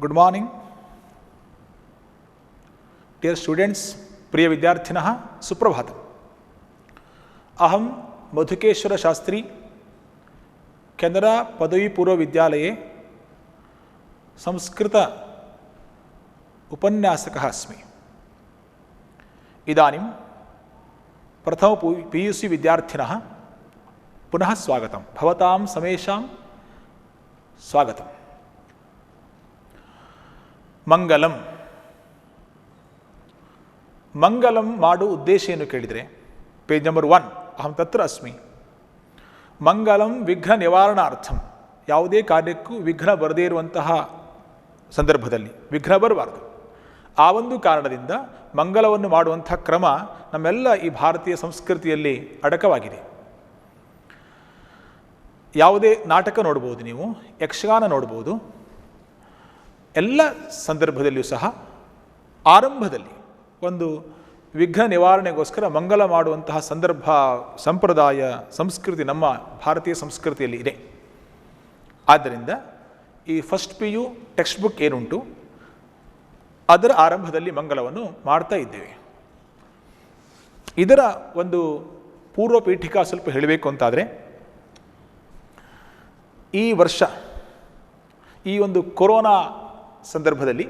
Good morning dear students, प्रिय विद्यार्थिनः, सुप्रभातम्। अहं मधुकेश्वर शास्त्री केनरा पदवी पूर्व विद्यालये संस्कृत उपन्यासकः अस्मि। इदानीं प्रथम PUC विद्यार्थिनः पुनः स्वागतं। भवतां समेषां स्वागतम्। ಮಂಗಲಂ ಮಂಗಲಂ ಮಾಡೋ ಉದ್ದೇಶ ಏನು ಕೇಳಿದರೆ, ಪೇಜ್ ನಂಬರ್ 1 ಅಹಂ ತತ್ರ ಅಸ್ಮಿ. ಮಂಗಲಂ ವಿಘ್ನ ನಿವಾರಣಾರ್ಥಂ. ಯಾವುದೇ ಕಾರ್ಯಕ್ಕೂ ವಿಘ್ನ ಬರದೇ ಇರುವಂತಹ ಸಂದರ್ಭದಲ್ಲಿ ವಿಘ್ನ ಬರಬಾರ್ದು. ಆ ಒಂದು ಕಾರಣದಿಂದ ಮಂಗಲವನ್ನು ಮಾಡುವಂಥ ಕ್ರಮ ನಮ್ಮೆಲ್ಲ ಈ ಭಾರತೀಯ ಸಂಸ್ಕೃತಿಯಲ್ಲಿ ಅಡಕವಾಗಿದೆ. ಯಾವುದೇ ನಾಟಕ ನೋಡ್ಬೋದು, ನೀವು ಯಕ್ಷಗಾನ ನೋಡ್ಬೋದು. ಎಲ್ಲ ಸಂದರ್ಭದಲ್ಲಿಯೂ ಸಹ ಆರಂಭದಲ್ಲಿ ಒಂದು ವಿಘ್ನ ನಿವಾರಣೆಗೋಸ್ಕರ ಮಂಗಲ ಮಾಡುವಂತಹ ಸಂದರ್ಭ, ಸಂಪ್ರದಾಯ, ಸಂಸ್ಕೃತಿ ನಮ್ಮ ಭಾರತೀಯ ಸಂಸ್ಕೃತಿಯಲ್ಲಿ ಇದೆ. ಆದ್ದರಿಂದ ಈ ಫಸ್ಟ್ PU ಟೆಕ್ಸ್ಟ್ ಬುಕ್ ಏನುಂಟು ಅದರ ಆರಂಭದಲ್ಲಿ ಮಂಗಲವನ್ನು ಮಾಡ್ತಾ ಇದ್ದೇವೆ. ಇದರ ಒಂದು ಪೂರ್ವ ಪೀಠಿಕಾ ಸ್ವಲ್ಪ ಹೇಳಬೇಕು ಅಂತಾದರೆ, ಈ ವರ್ಷ ಈ ಒಂದು ಕೊರೋನಾ ಸಂದರ್ಭದಲ್ಲಿ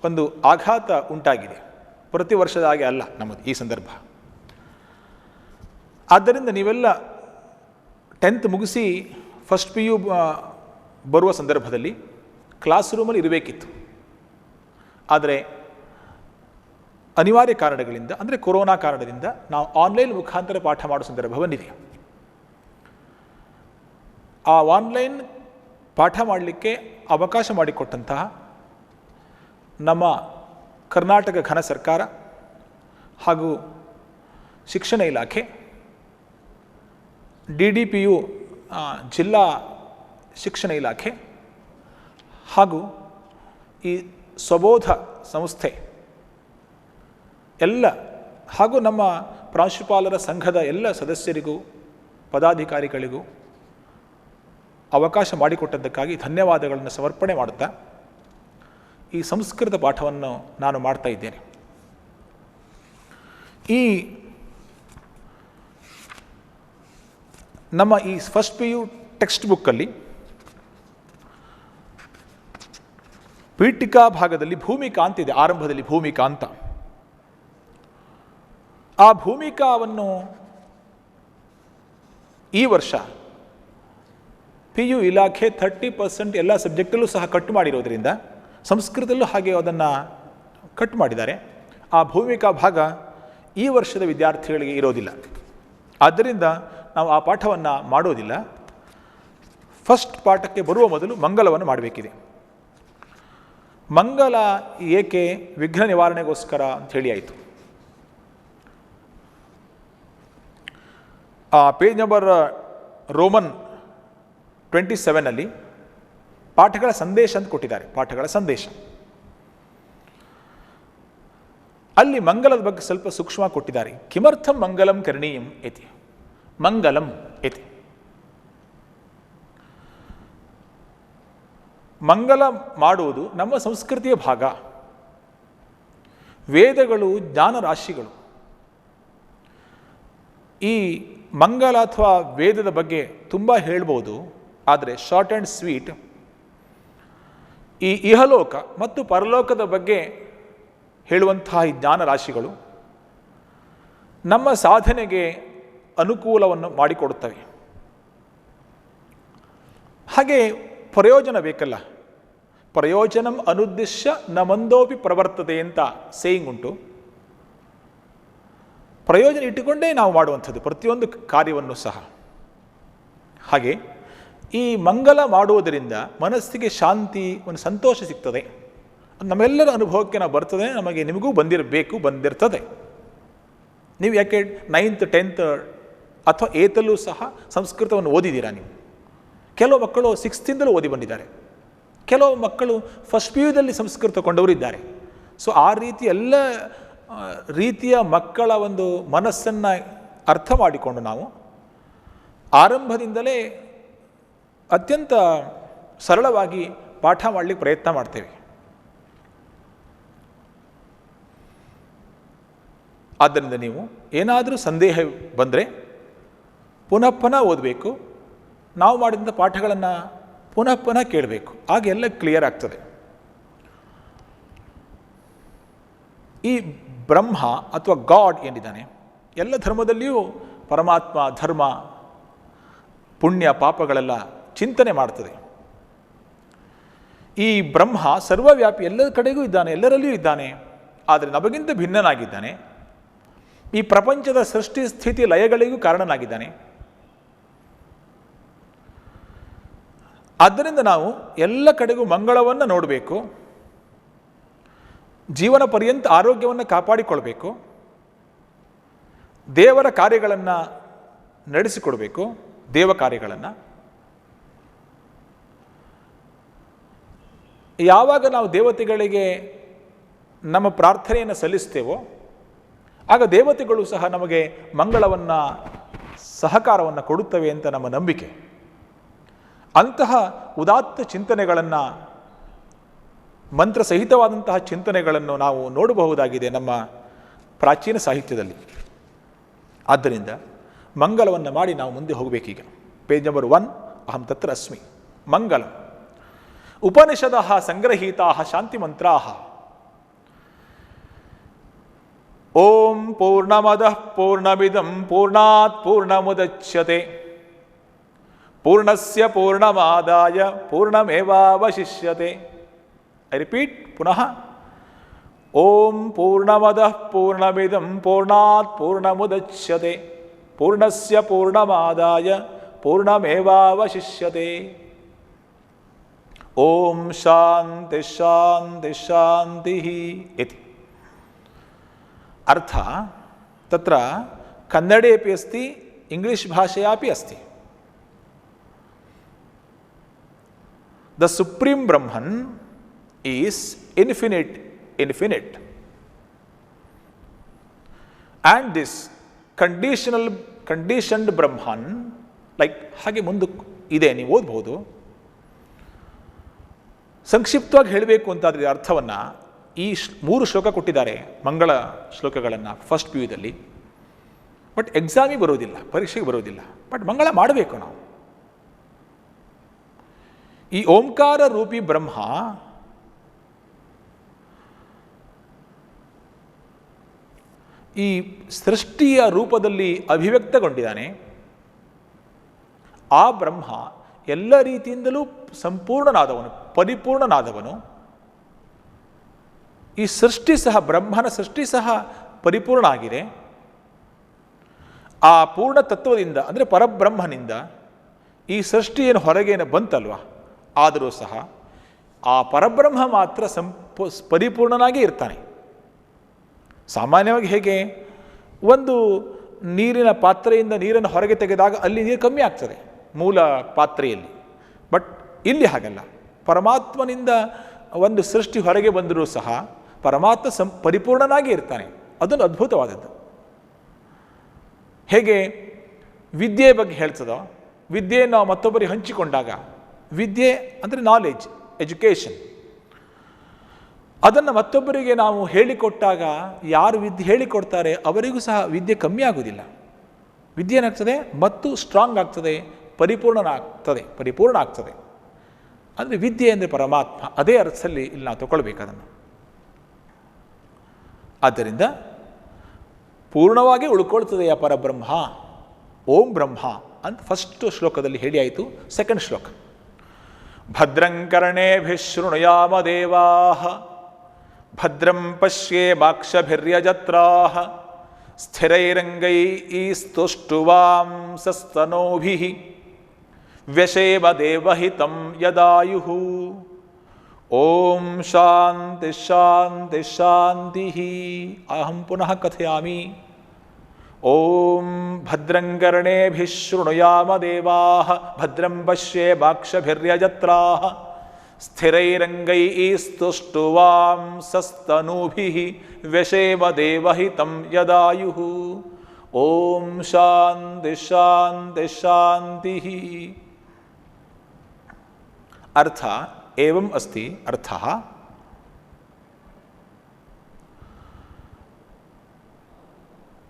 ಒಂದು ಆಘಾತ ಉಂಟಾಗಿದೆ. ಪ್ರತಿ ವರ್ಷದ ಹಾಗೆ ಅಲ್ಲ ನಮ್ಮದು ಈ ಸಂದರ್ಭ. ಆದ್ದರಿಂದ ನೀವೆಲ್ಲ 10th ಮುಗಿಸಿ ಫಸ್ಟ್ PU ಬರುವ ಸಂದರ್ಭದಲ್ಲಿ ಕ್ಲಾಸ್ ರೂಮಲ್ಲಿ ಇರಬೇಕಿತ್ತು. ಆದರೆ ಅನಿವಾರ್ಯ ಕಾರಣಗಳಿಂದ, ಅಂದರೆ ಕೊರೋನಾ ಕಾರಣದಿಂದ ನಾವು ಆನ್ಲೈನ್ ಮುಖಾಂತರ ಪಾಠ ಮಾಡೋ ಸಂದರ್ಭ ಬಂದಿದೆ. ಆ ಆನ್ಲೈನ್ ಪಾಠ ಮಾಡಲಿಕ್ಕೆ ಅವಕಾಶ ಮಾಡಿಕೊಟ್ಟಂತಹ ನಮ್ಮ ಕರ್ನಾಟಕ ಘನ ಸರ್ಕಾರ ಹಾಗೂ ಶಿಕ್ಷಣ ಇಲಾಖೆ, DDPU ಜಿಲ್ಲಾ ಶಿಕ್ಷಣ ಇಲಾಖೆ ಹಾಗೂ ಈ ಸ್ವಬೋಧ ಸಂಸ್ಥೆ ಎಲ್ಲ, ಹಾಗೂ ನಮ್ಮ ಪ್ರಾಂಶುಪಾಲರ ಸಂಘದ ಎಲ್ಲ ಸದಸ್ಯರಿಗೂ ಪದಾಧಿಕಾರಿಗಳಿಗೂ ಅವಕಾಶ ಮಾಡಿಕೊಟ್ಟದ್ದಕ್ಕಾಗಿ ಧನ್ಯವಾದಗಳನ್ನು ಸಮರ್ಪಣೆ ಮಾಡುತ್ತಾ ಈ ಸಂಸ್ಕೃತ ಪಾಠವನ್ನು ನಾನು ಮಾಡ್ತಾ ಇದ್ದೇನೆ. ಈ ನಮ್ಮ ಈ ಫಸ್ಟ್ PU ಟೆಕ್ಸ್ಟ್ ಬುಕ್ಕಲ್ಲಿ ಪೀಠಿಕಾ ಭಾಗದಲ್ಲಿ ಭೂಮಿಕಾ ಅಂತಿದೆ. ಆರಂಭದಲ್ಲಿ ಭೂಮಿಕಾ ಅಂತ. ಆ ಭೂಮಿಕಾವನ್ನು ಈ ವರ್ಷ PU ಇಲಾಖೆ 30% ಎಲ್ಲ ಸಬ್ಜೆಕ್ಟಲ್ಲೂ ಸಹ ಕಟ್ ಮಾಡಿರೋದ್ರಿಂದ ಸಂಸ್ಕೃತದಲ್ಲೂ ಹಾಗೆ ಅದನ್ನು ಕಟ್ ಮಾಡಿದ್ದಾರೆ. ಆ ಭೂಮಿಕಾ ಭಾಗ ಈ ವರ್ಷದ ವಿದ್ಯಾರ್ಥಿಗಳಿಗೆ ಇರೋದಿಲ್ಲ. ಆದ್ದರಿಂದ ನಾವು ಆ ಪಾಠವನ್ನು ಮಾಡೋದಿಲ್ಲ. ಫಸ್ಟ್ ಪಾಠಕ್ಕೆ ಬರುವ ಮೊದಲು ಮಂಗಲವನ್ನು ಮಾಡಬೇಕಿದೆ. ಮಂಗಲ ಏಕೆ? ವಿಘ್ನ ನಿವಾರಣೆಗೋಸ್ಕರ ಅಂಥೇಳಿ ಆಯಿತು. ಪೇಜ್ ನಂಬರ್ ರೋಮನ್ 27 ಪಾಠಗಳ ಸಂದೇಶ ಅಂತ ಕೊಟ್ಟಿದ್ದಾರೆ. ಪಾಠಗಳ ಸಂದೇಶ ಅಲ್ಲಿ ಮಂಗಲದ ಬಗ್ಗೆ ಸ್ವಲ್ಪ ಸೂಕ್ಷ್ಮ ಕೊಟ್ಟಿದ್ದಾರೆ. ಕಿಮರ್ಥಂ ಮಂಗಲಂ ಕರಣೀಯಂ ಇತಿ. ಮಂಗಲಂ ಇತಿ. ಮಂಗಲ ಮಾಡುವುದು ನಮ್ಮ ಸಂಸ್ಕೃತಿಯ ಭಾಗ. ವೇದಗಳು ಜ್ಞಾನ ರಾಶಿಗಳು. ಈ ಮಂಗಲ ಅಥವಾ ವೇದದ ಬಗ್ಗೆ ತುಂಬ ಹೇಳ್ಬೋದು. ಆದರೆ ಶಾರ್ಟ್ ಆ್ಯಂಡ್ ಸ್ವೀಟ್, ಈ ಇಹಲೋಕ ಮತ್ತು ಪರಲೋಕದ ಬಗ್ಗೆ ಹೇಳುವಂತಹ ಈ ಜ್ಞಾನ ರಾಶಿಗಳು ನಮ್ಮ ಸಾಧನೆಗೆ ಅನುಕೂಲವನ್ನು ಮಾಡಿಕೊಡುತ್ತವೆ. ಹಾಗೆ ಪ್ರಯೋಜನ ಬೇಕಲ್ಲ. ಪ್ರಯೋಜನಂ ಅನುದ್ದೇಶ್ಯ ನ ಮಂದೋಪಿ ಪ್ರವರ್ತತೆ ಅಂತ ಸೇಯಿಂಗ್ ಉಂಟು. ಪ್ರಯೋಜನ ಇಟ್ಟುಕೊಂಡೇ ನಾವು ಮಾಡುವಂಥದ್ದು ಪ್ರತಿಯೊಂದು ಕಾರ್ಯವನ್ನು ಸಹ. ಹಾಗೆ ಈ ಮಂಗಲ ಮಾಡುವುದರಿಂದ ಮನಸ್ಸಿಗೆ ಶಾಂತಿ, ಒಂದು ಸಂತೋಷ ಸಿಗ್ತದೆ. ನಮ್ಮೆಲ್ಲರ ಅನುಭವಕ್ಕೆ ನಾವು ಬರ್ತದೆ. ನಮಗೆ ನಿಮಗೂ ಬಂದಿರ್ತದೆ. ನೀವು ಯಾಕೆ 9th 10th ಅಥವಾ 8thಲ್ಲೂ ಸಹ ಸಂಸ್ಕೃತವನ್ನು ಓದಿದ್ದೀರಾ ನೀವು. ಕೆಲವು ಮಕ್ಕಳು 6th ಓದಿ ಬಂದಿದ್ದಾರೆ. ಕೆಲವು ಮಕ್ಕಳು ಫಸ್ಟ್ PUದಲ್ಲಿ ಸಂಸ್ಕೃತ ಕೊಂಡವರು ಇದ್ದಾರೆ. ಸೊ ಆ ರೀತಿ ಎಲ್ಲ ರೀತಿಯ ಮಕ್ಕಳ ಒಂದು ಮನಸ್ಸನ್ನು ಅರ್ಥ ಮಾಡಿಕೊಂಡು ನಾವು ಆರಂಭದಿಂದಲೇ ಅತ್ಯಂತ ಸರಳವಾಗಿ ಪಾಠ ಮಾಡಲಿಕ್ಕೆ ಪ್ರಯತ್ನ ಮಾಡ್ತೇವೆ. ಆದ್ದರಿಂದ ನೀವು ಏನಾದರೂ ಸಂದೇಹ ಬಂದರೆ ಪುನಃ ಓದಬೇಕು, ನಾವು ಮಾಡಿದಂಥ ಪಾಠಗಳನ್ನು ಪುನಃ ಕೇಳಬೇಕು, ಆಗ ಎಲ್ಲ ಕ್ಲಿಯರ್ ಆಗ್ತದೆ. ಈ ಬ್ರಹ್ಮ ಅಥವಾ ಗಾಡ್ ಏನಿದ್ದಾನೆ, ಎಲ್ಲ ಧರ್ಮದಲ್ಲಿಯೂ ಪರಮಾತ್ಮ, ಧರ್ಮ, ಪುಣ್ಯ, ಪಾಪಗಳೆಲ್ಲ ಚಿಂತನೆ ಮಾಡ್ತದೆ. ಈ ಬ್ರಹ್ಮ ಸರ್ವವ್ಯಾಪಿ, ಎಲ್ಲರ ಕಡೆಗೂ ಇದ್ದಾನೆ, ಎಲ್ಲರಲ್ಲಿಯೂ ಇದ್ದಾನೆ. ಆದರೆ ನಮಗಿಂತ ಭಿನ್ನನಾಗಿದ್ದಾನೆ. ಈ ಪ್ರಪಂಚದ ಸೃಷ್ಟಿ ಸ್ಥಿತಿ ಲಯಗಳಿಗೂ ಕಾರಣನಾಗಿದ್ದಾನೆ. ಆದ್ದರಿಂದ ನಾವು ಎಲ್ಲ ಕಡೆಗೂ ಮಂಗಳವನ್ನು ನೋಡಬೇಕು, ಜೀವನ ಪರ್ಯಂತ ಆರೋಗ್ಯವನ್ನು ಕಾಪಾಡಿಕೊಳ್ಬೇಕು, ದೇವರ ಕಾರ್ಯಗಳನ್ನು ನಡೆಸಿಕೊಡಬೇಕು, ದೇವ ಕಾರ್ಯಗಳನ್ನು. ಯಾವಾಗ ನಾವು ದೇವತೆಗಳಿಗೆ ನಮ್ಮ ಪ್ರಾರ್ಥನೆಯನ್ನು ಸಲ್ಲಿಸ್ತೇವೋ ಆಗ ದೇವತೆಗಳು ಸಹ ನಮಗೆ ಮಂಗಳವನ್ನು, ಸಹಕಾರವನ್ನು ಕೊಡುತ್ತವೆ ಅಂತ ನಮ್ಮ ನಂಬಿಕೆ. ಅಂತಹ ಉದಾತ್ತ ಚಿಂತನೆಗಳನ್ನು, ಮಂತ್ರಸಹಿತವಾದಂತಹ ಚಿಂತನೆಗಳನ್ನು ನಾವು ನೋಡಬಹುದಾಗಿದೆ ನಮ್ಮ ಪ್ರಾಚೀನ ಸಾಹಿತ್ಯದಲ್ಲಿ. ಆದ್ದರಿಂದ ಮಂಗಲವನ್ನು ಮಾಡಿ ನಾವು ಮುಂದೆ ಹೋಗಬೇಕೀಗ. ಪೇಜ್ ನಂಬರ್ 1, ಅಹಂ ತತ್ರ ಅಸ್ಮಿ. ಮಂಗಲ ಉಪನಿಷದಃ ಸಂಗ್ರಹೀತಾಃ ಶಾಂತಿಮಂತ್ರಾಃ. ಓಂ ಪೂರ್ಣಮದಃ ಪೂರ್ಣಮಿದಂ ಪೂರ್ಣಾತ್ ಪೂರ್ಣಮುದಚ್ಯತೆ ಪೂರ್ಣಸ್ಯ ಪೂರ್ಣಮಾದಾಯ ಪೂರ್ಣಮೇವಾವಶಿಷ್ಯತೆ. ಐ ರಿಪೀಟ್ ಪುನಃ. ಓಂ ಪೂರ್ಣಮದಃ ಪೂರ್ಣಮಿದಂ ಪೂರ್ಣಾತ್ ಪೂರ್ಣಮುದಚ್ಯತೆ ಪೂರ್ಣಸ್ಯ ಪೂರ್ಣಮಾದಾಯ ಪೂರ್ಣಮೇವಾವಶಿಷ್ಯತೆ. ಓಂ ಶಾಂತಿ ಶಾಂತಿ ಶಾಂತಿ ಇತಿ. ಅರ್ಥ ತತ್ರ ಕನ್ನಡೇಪಿ ಅಸ್ತಿ, ಇಂಗ್ಲಿಷ್ ಭಾಷೆಯಾಪಿ ಅಸ್ತಿ. The supreme Brahman is infinite and this conditioned Brahman, like ಹಾಗೆ ಮುಂದಕ್ಕೆ ಇದೆ, ನೀವು ಓದ್ಬೋದು. ಸಂಕ್ಷಿಪ್ತವಾಗಿ ಹೇಳಬೇಕು ಅಂತಾದರೆ ಅರ್ಥವನ್ನು ಈ 3 ಶ್ಲೋಕ ಕೊಟ್ಟಿದ್ದಾರೆ, ಮಂಗಳ ಶ್ಲೋಕಗಳನ್ನು ಫಸ್ಟ್ PUದಲ್ಲಿ. ಬಟ್ ಎಕ್ಸಾಮಿಗೆ ಬರೋದಿಲ್ಲ, ಪರೀಕ್ಷೆಗೆ ಬರೋದಿಲ್ಲ. ಬಟ್ ಮಂಗಳ ಮಾಡಬೇಕು ನಾವು. ಈ ಓಂಕಾರ ರೂಪಿ ಬ್ರಹ್ಮ ಈ ಸೃಷ್ಟಿಯ ರೂಪದಲ್ಲಿ ಅಭಿವ್ಯಕ್ತಗೊಂಡಿದ್ದಾನೆ. ಆ ಬ್ರಹ್ಮ ಎಲ್ಲ ರೀತಿಯಿಂದಲೂ ಸಂಪೂರ್ಣನಾದವನು, ಪರಿಪೂರ್ಣನಾದವನು. ಈ ಸೃಷ್ಟಿ ಸಹ, ಬ್ರಹ್ಮನ ಸೃಷ್ಟಿ ಸಹ ಪರಿಪೂರ್ಣ ಆಗಿದೆ. ಆ ಪೂರ್ಣ ತತ್ವದಿಂದ ಅಂದರೆ ಪರಬ್ರಹ್ಮನಿಂದ ಈ ಸೃಷ್ಟಿ ಏನು ಹೊರಗೇನು ಬಂತಲ್ವ, ಆದರೂ ಸಹ ಆ ಪರಬ್ರಹ್ಮ ಮಾತ್ರ ಪರಿಪೂರ್ಣನಾಗಿ ಇರ್ತಾನೆ. ಸಾಮಾನ್ಯವಾಗಿ ಹೇಗೆ ಒಂದು ನೀರಿನ ಪಾತ್ರೆಯಿಂದ ನೀರನ್ನು ಹೊರಗೆ ತೆಗೆದಾಗ ಅಲ್ಲಿ ನೀರು ಕಮ್ಮಿ ಆಗ್ತದೆ ಮೂಲ ಪಾತ್ರೆಯಲ್ಲಿ. ಬಟ್ ಇಲ್ಲಿ ಹಾಗಲ್ಲ, ಪರಮಾತ್ಮನಿಂದ ಒಂದು ಸೃಷ್ಟಿ ಹೊರಗೆ ಬಂದರೂ ಸಹ ಪರಮಾತ್ಮ ಪರಿಪೂರ್ಣನಾಗಿ ಇರ್ತಾನೆ. ಅದೊಂದು ಅದ್ಭುತವಾದದ್ದು. ಹೇಗೆ ವಿದ್ಯೆ ಬಗ್ಗೆ ಹೇಳ್ತದೋ, ವಿದ್ಯೆಯನ್ನು ನಾವು ಮತ್ತೊಬ್ಬರಿಗೆ ಹಂಚಿಕೊಂಡಾಗ, ವಿದ್ಯೆ ಅಂದರೆ ನಾಲೆಜ್, ಎಜುಕೇಷನ್, ಅದನ್ನು ಮತ್ತೊಬ್ಬರಿಗೆ ನಾವು ಹೇಳಿಕೊಟ್ಟಾಗ ಯಾರು ವಿದ್ಯೆ ಹೇಳಿಕೊಡ್ತಾರೆ ಅವರಿಗೂ ಸಹ ವಿದ್ಯೆ ಕಮ್ಮಿ ಆಗುವುದಿಲ್ಲ. ವಿದ್ಯೆ ಏನಾಗ್ತದೆ ಮತ್ತು ಸ್ಟ್ರಾಂಗ್ ಆಗ್ತದೆ, ಪರಿಪೂರ್ಣ ಆಗ್ತದೆ. ಅಂದರೆ ವಿದ್ಯೆ ಅಂದರೆ ಪರಮಾತ್ಮ, ಅದೇ ಅರ್ಥದಲ್ಲಿ ಇಲ್ಲಿ ನಾವು ತಗೊಳ್ಬೇಕು ಅದನ್ನು. ಆದ್ದರಿಂದ ಪೂರ್ಣವಾಗಿ ಉಳ್ಕೊಳ್ತದೆ ಆ ಪರಬ್ರಹ್ಮ, ಓಂ ಬ್ರಹ್ಮ ಅಂತ ಫಸ್ಟ್ ಶ್ಲೋಕದಲ್ಲಿ ಹೇಳಿ ಆಯಿತು. ಸೆಕೆಂಡ್ ಶ್ಲೋಕ, ಭದ್ರಂಕರ್ಣೇಭಿಃ ಶೃಣುಯಾಮ ದೇವಾಃ ಭದ್ರಂ ಪಶ್ಯೇಮಾಕ್ಷಭಿರ್ಯಜತ್ರಾಃ ಸ್ಥಿರೈರಂಗೈಸ್ತುಷ್ಟುವಾಂಸಸ್ತನೂಭಿಃ ವ್ಯಶೇಮ ದೇವಹಿತಂ ಯದಾಯುಃ. ಓಂ ಶಾಂತಿ ಶಾಂತಿ ಶಾಂತಿ. ಅಹಂ ಪುನಃ ಕಥಯಾಮಿ. ಓಂ ಭದ್ರಂಕರ್ಣೇಭಿಃ ಶೃಣುಯಾಮ ದೇವಾಃ ಭದ್ರಂ ಪಶ್ಯೇಮಾಕ್ಷಭಿರ್ಯಜತ್ರಾಃ ಸ್ಥಿರೈರಂಗೈಸ್ತುಷ್ಟುವಾಂಸಸ್ತನೂಭಿಃ ವ್ಯಶೇಮ ದೇವಹಿತಂ ಯದಾಯುಃ. ಓಂ ಶಾಂತಿ ಶಾಂತಿ ಶಾಂತಿ. ಅರ್ಥ, ಏವಂ ಅಸ್ತಿ ಅರ್ಥಃ